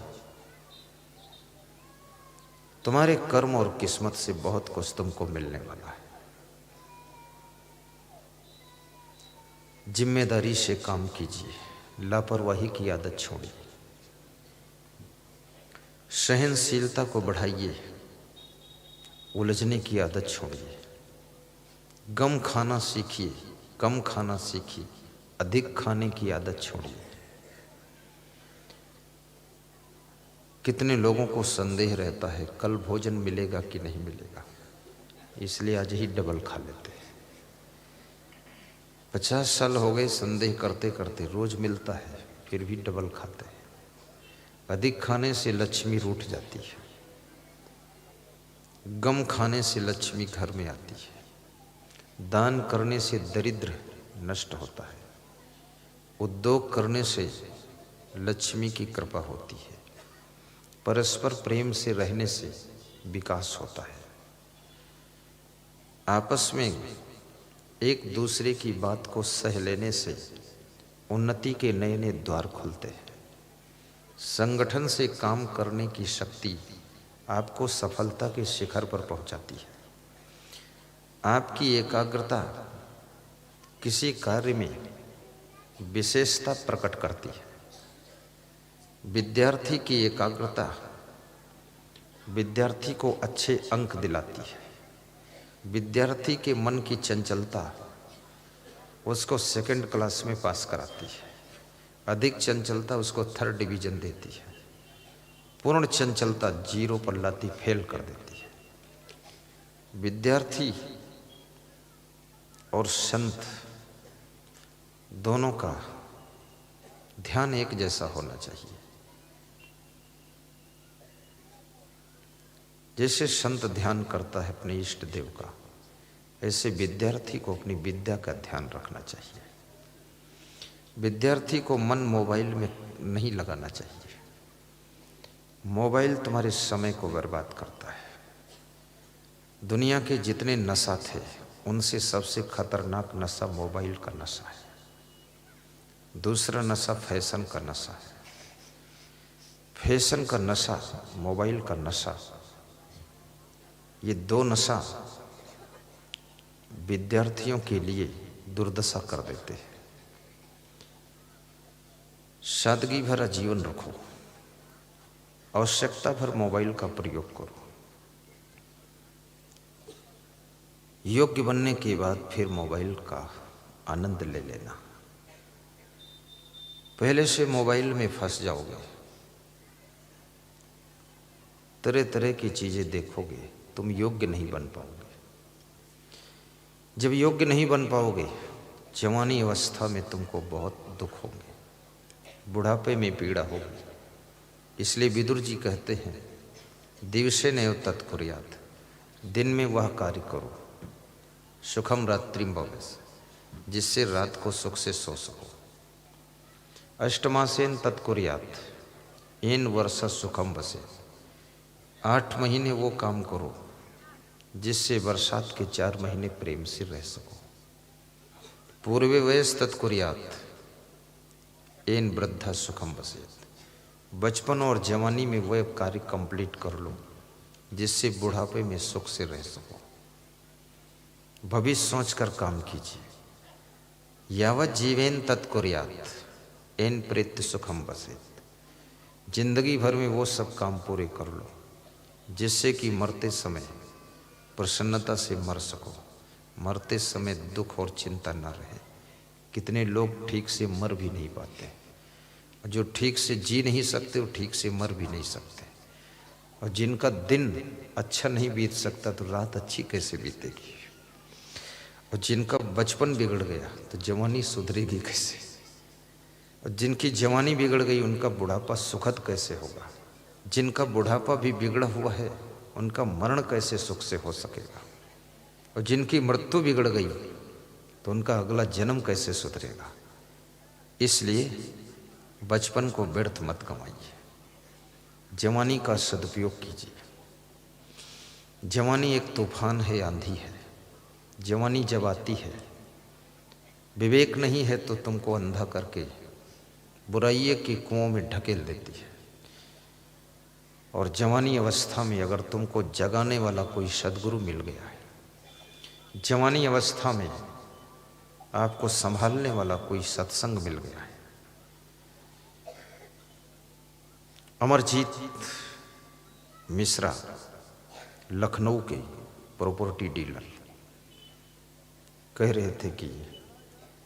तुम्हारे कर्म और किस्मत से बहुत कुछ तुमको मिलने वाला है। जिम्मेदारी से काम कीजिए, लापरवाही की आदत छोड़िए। सहनशीलता को बढ़ाइए, उलझने की आदत छोड़िए। गम खाना सीखिए, कम खाना सीखिए। अधिक खाने की आदत छोड़िए। कितने लोगों को संदेह रहता है कल भोजन मिलेगा कि नहीं मिलेगा, इसलिए आज ही डबल खा लेते हैं। 50 साल हो गए संदेह करते करते, रोज मिलता है फिर भी डबल खाते हैं। अधिक खाने से लक्ष्मी रूठ जाती है, गम खाने से लक्ष्मी घर में आती है। दान करने से दरिद्र नष्ट होता है। उद्योग करने से लक्ष्मी की कृपा होती है। परस्पर प्रेम से रहने से विकास होता है। आपस में एक दूसरे की बात को सह लेने से उन्नति के नए नए द्वार खुलते हैं। संगठन से काम करने की शक्ति आपको सफलता के शिखर पर पहुंचाती है। आपकी एकाग्रता किसी कार्य में विशेषता प्रकट करती है। विद्यार्थी की एकाग्रता विद्यार्थी को अच्छे अंक दिलाती है। विद्यार्थी के मन की चंचलता उसको 2nd क्लास में पास कराती है। अधिक चंचलता उसको 3rd डिवीजन देती है। पूर्ण चंचलता 0 पर लाती, फेल कर देती है। विद्यार्थी और संत दोनों का ध्यान एक जैसा होना चाहिए। जैसे संत ध्यान करता है अपने इष्ट देव का, ऐसे विद्यार्थी को अपनी विद्या का ध्यान रखना चाहिए। विद्यार्थी को मन मोबाइल में नहीं लगाना चाहिए। मोबाइल तुम्हारे समय को बर्बाद करता है। दुनिया के जितने नशा थे उनसे सबसे खतरनाक नशा मोबाइल का नशा है। दूसरा नशा फैशन का नशा है। फैशन का नशा, मोबाइल का नशा, ये 2 नशा विद्यार्थियों के लिए दुर्दशा कर देते हैं। सादगी भरा जीवन रखो, आवश्यकता भर मोबाइल का प्रयोग करो। योग्य बनने के बाद फिर मोबाइल का आनंद ले लेना। पहले से मोबाइल में फंस जाओगे, तरह तरह की चीज़ें देखोगे, तुम योग्य नहीं बन पाओगे। जब योग्य नहीं बन पाओगे, जवानी अवस्था में तुमको बहुत दुख होंगे, बुढ़ापे में पीड़ा होगी। इसलिए विदुर जी कहते हैं, दिवसे नैव तत्कुर्यात्, दिन में वह कार्य करो, सुखम रात्रिम भवेत्, जिससे रात को सुख से सो सको। अष्टमासेन तत्कुर्यात्, येन वर्षा सुखम वसेत्, 8 महीने वो काम करो जिससे बरसात के 4 महीने प्रेम से रह सको। पूर्वे वयस तत्कुर्यात्, येन वृद्धा सुखम वसेत्, बचपन और जवानी में वह कार्य कंप्लीट कर लो जिससे बुढ़ापे में सुख से रह सको। भविष्य सोचकर काम कीजिए। यावत जीवेन तत्कुर्यात्, येन प्रेत्य सुखम वसेत्, जिंदगी भर में वो सब काम पूरे कर लो जिससे कि मरते समय प्रसन्नता से मर सको, मरते समय दुख और चिंता न रहे। कितने लोग ठीक से मर भी नहीं पाते, जो ठीक से जी नहीं सकते वो ठीक से मर भी नहीं सकते, और जिनका दिन अच्छा नहीं बीत सकता तो रात अच्छी कैसे बीतेगी, और जिनका बचपन बिगड़ गया तो जवानी सुधरेगी कैसे, और जिनकी जवानी बिगड़ गई उनका बुढ़ापा सुखद कैसे होगा, जिनका बुढ़ापा भी बिगड़ा हुआ है उनका मरण कैसे सुख से हो सकेगा, और जिनकी मृत्यु बिगड़ गई तो उनका अगला जन्म कैसे सुधरेगा। इसलिए बचपन को व्यर्थ मत गंवाइए, जवानी का सदुपयोग कीजिए। जवानी एक तूफान है, आंधी है। जवानी जब आती है, विवेक नहीं है तो तुमको अंधा करके बुराइयों के कुओं में ढकेल देती है। और जवानी अवस्था में अगर तुमको जगाने वाला कोई सद्गुरु मिल गया है, जवानी अवस्था में आपको संभालने वाला कोई सत्संग मिल गया है। अमरजीत मिश्रा लखनऊ के प्रॉपर्टी डीलर कह रहे थे कि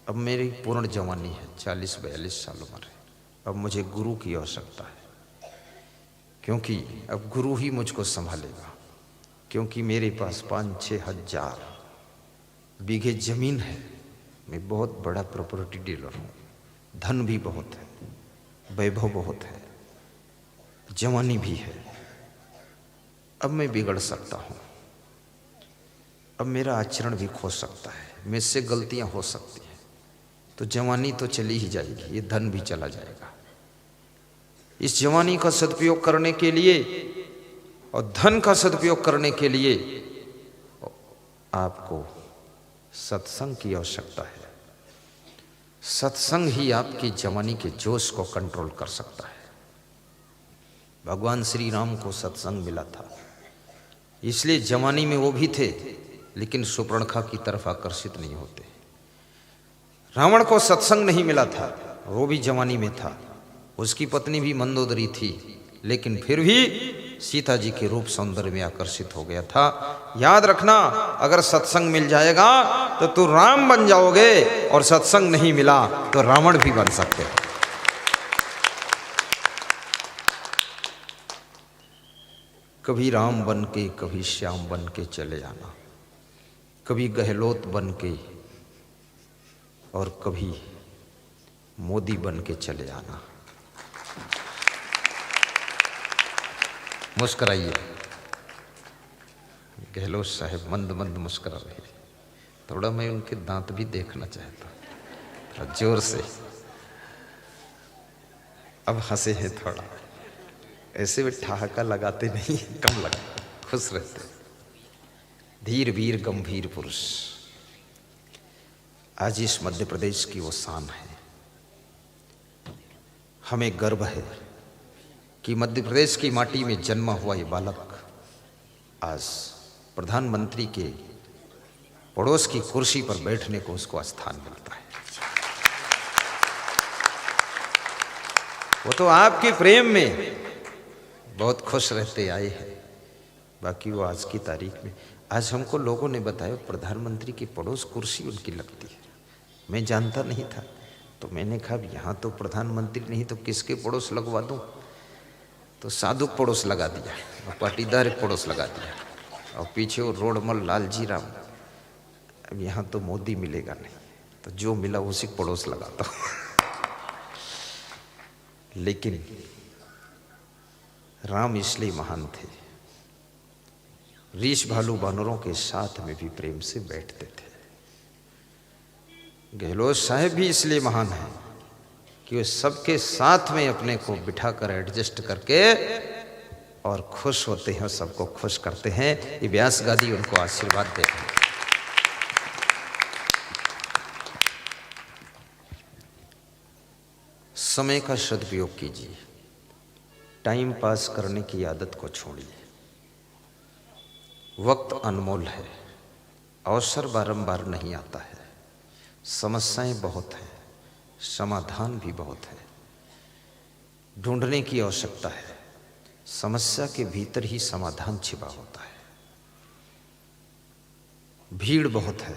अब मेरी पूर्ण जवानी है, 40-42 साल उम्र है, अब मुझे गुरु की आवश्यकता है, क्योंकि अब गुरु ही मुझको संभालेगा, क्योंकि मेरे पास 5-6 हज़ार बीघे जमीन है, मैं बहुत बड़ा प्रॉपर्टी डीलर हूँ, धन भी बहुत है, वैभव बहुत है, जवानी भी है। अब मैं बिगड़ सकता हूँ, अब मेरा आचरण भी खो सकता है, मुझसे गलतियाँ हो सकती हैं, तो जवानी तो चली ही जाएगी, ये धन भी चला जाएगा। इस जवानी का सदुपयोग करने के लिए और धन का सदुपयोग करने के लिए आपको सत्संग की आवश्यकता है। सत्संग ही आपकी जवानी के जोश को कंट्रोल कर सकता है। भगवान श्री राम को सत्संग मिला था, इसलिए जवानी में वो भी थे, लेकिन सुपर्णखा की तरफ आकर्षित नहीं होते। रावण को सत्संग नहीं मिला था, वो भी जवानी में था, उसकी पत्नी भी मंदोदरी थी, लेकिन फिर भी सीता जी के रूप सौंदर्य में आकर्षित हो गया था। याद रखना, अगर सत्संग मिल जाएगा तो तू राम बन जाओगे, और सत्संग नहीं मिला तो रावण भी बन सकते हो। कभी राम बन के, कभी श्याम बन के चले आना, कभी गहलोत बन के और कभी मोदी बन के चले आना। मुस्कराइए। गहलोत साहब मंद मंद मुस्करा रहे, थोड़ा मैं उनके दांत भी देखना चाहता, थोड़ा जोर से। अब हंसे हैं थोड़ा, ऐसे भी ठहाका लगाते नहीं, कम लगा, खुश रहते। धीर वीर गंभीर पुरुष, आज इस मध्य प्रदेश की वो शान है। हमें गर्व है कि मध्य प्रदेश की माटी में जन्मा हुआ ये बालक आज प्रधानमंत्री के पड़ोस की कुर्सी पर बैठने को उसको स्थान मिलता है। वो तो आपके प्रेम में बहुत खुश रहते आए हैं, बाकी वो आज की तारीख में आज हमको लोगों ने बताया प्रधानमंत्री की पड़ोस कुर्सी उनकी लगती है। मैं जानता नहीं था, तो मैंने कहा यहाँ तो प्रधानमंत्री नहीं तो किसके पड़ोस लगवा दूँ। तो साधु पड़ोस लगा दिया और पाटीदार पड़ोस लगा दिया, और पीछे वो रोडमल लालजी राम। अब यहाँ तो मोदी मिलेगा नहीं, तो जो मिला उसी पड़ोस लगाता हूँ। लेकिन राम इसलिए महान थे, रीछ भालू बानरों के साथ में भी प्रेम से बैठते थे। गहलोत साहब भी इसलिए महान है कि वे सबके साथ में अपने को बिठाकर एडजस्ट करके और खुश होते हैं, सबको खुश करते हैं। ये व्यास गादी उनको आशीर्वाद देते हैं। समय का सदुपयोग कीजिए, टाइम पास करने की आदत को छोड़िए। वक्त अनमोल है, अवसर बारंबार नहीं आता है, समस्याएं बहुत हैं, समाधान भी बहुत है। ढूंढने की आवश्यकता है, समस्या के भीतर ही समाधान छिपा होता है। भीड़ बहुत है,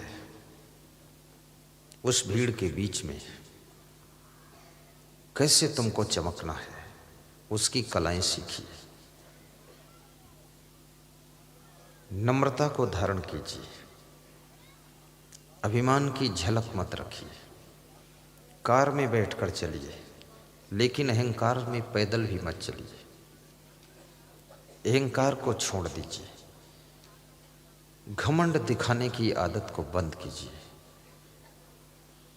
उस भीड़ के बीच में कैसे तुमको चमकना है उसकी कलाएं सीखिए। नम्रता को धारण कीजिए, अभिमान की झलक मत रखिए। कार में बैठकर चलिए, लेकिन अहंकार में पैदल भी मत चलिए। अहंकार को छोड़ दीजिए, घमंड दिखाने की आदत को बंद कीजिए।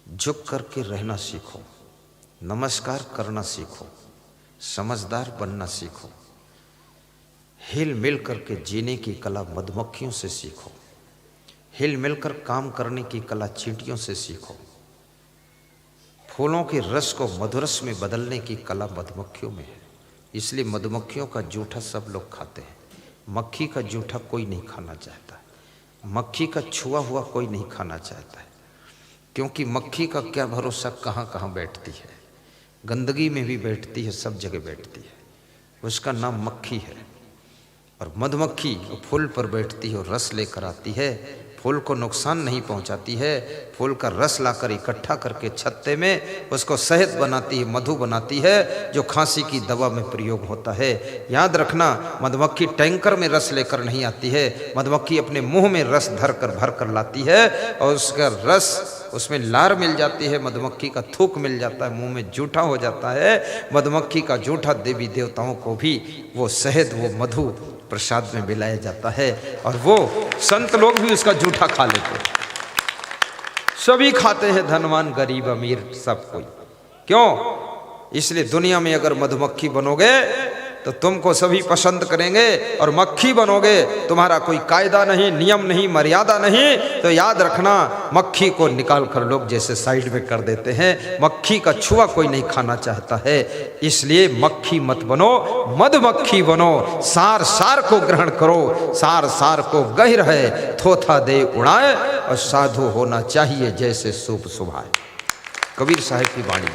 झुक करके रहना सीखो, नमस्कार करना सीखो, समझदार बनना सीखो। हिल मिल करके जीने की कला मधुमक्खियों से सीखो। हिल मिलकर काम करने की कला चींटियों से सीखो। फूलों के रस को मधुरस में बदलने की कला मधुमक्खियों में है। इसलिए मधुमक्खियों का जूठा सब लोग खाते हैं, मक्खी का जूठा कोई नहीं खाना चाहता। मक्खी का छुआ हुआ कोई नहीं खाना चाहता है, क्योंकि मक्खी का क्या भरोसा कहाँ कहाँ बैठती है। गंदगी में भी बैठती है, सब जगह बैठती है, उसका नाम मक्खी है। और मधुमक्खी फूल पर बैठती है और रस लेकर आती है, फूल को नुकसान नहीं पहुंचाती है। फूल का रस लाकर इकट्ठा करके छत्ते में उसको शहद बनाती है, मधु बनाती है, जो खांसी की दवा में प्रयोग होता है। याद रखना, मधुमक्खी टैंकर में रस लेकर नहीं आती है, मधुमक्खी अपने मुंह में रस भर कर लाती है, और उसका रस उसमें लार मिल जाती है, मधुमक्खी का थूक मिल जाता है, मुंह में जूठा हो जाता है। मधुमक्खी का जूठा देवी देवताओं को भी वो शहद, वो मधु प्रसाद में मिलाया जाता है, और वो संत लोग भी उसका जूठा खा लेते हैं। सभी खाते हैं, धनवान गरीब अमीर सब कोई। क्यों? इसलिए दुनिया में अगर मधुमक्खी बनोगे तो तुमको सभी पसंद करेंगे, और मक्खी बनोगे तुम्हारा कोई कायदा नहीं, नियम नहीं, मर्यादा नहीं, तो याद रखना मक्खी को निकाल कर लोग जैसे साइड में कर देते हैं। मक्खी का छुआ कोई नहीं खाना चाहता है। इसलिए मक्खी मत बनो, मधुमक्खी बनो। सार सार को ग्रहण करो, सार सार को गहिर है, थोथा दे उड़ाए, और साधु होना चाहिए जैसे सूप सुभाए। कबीर साहब की वाणी।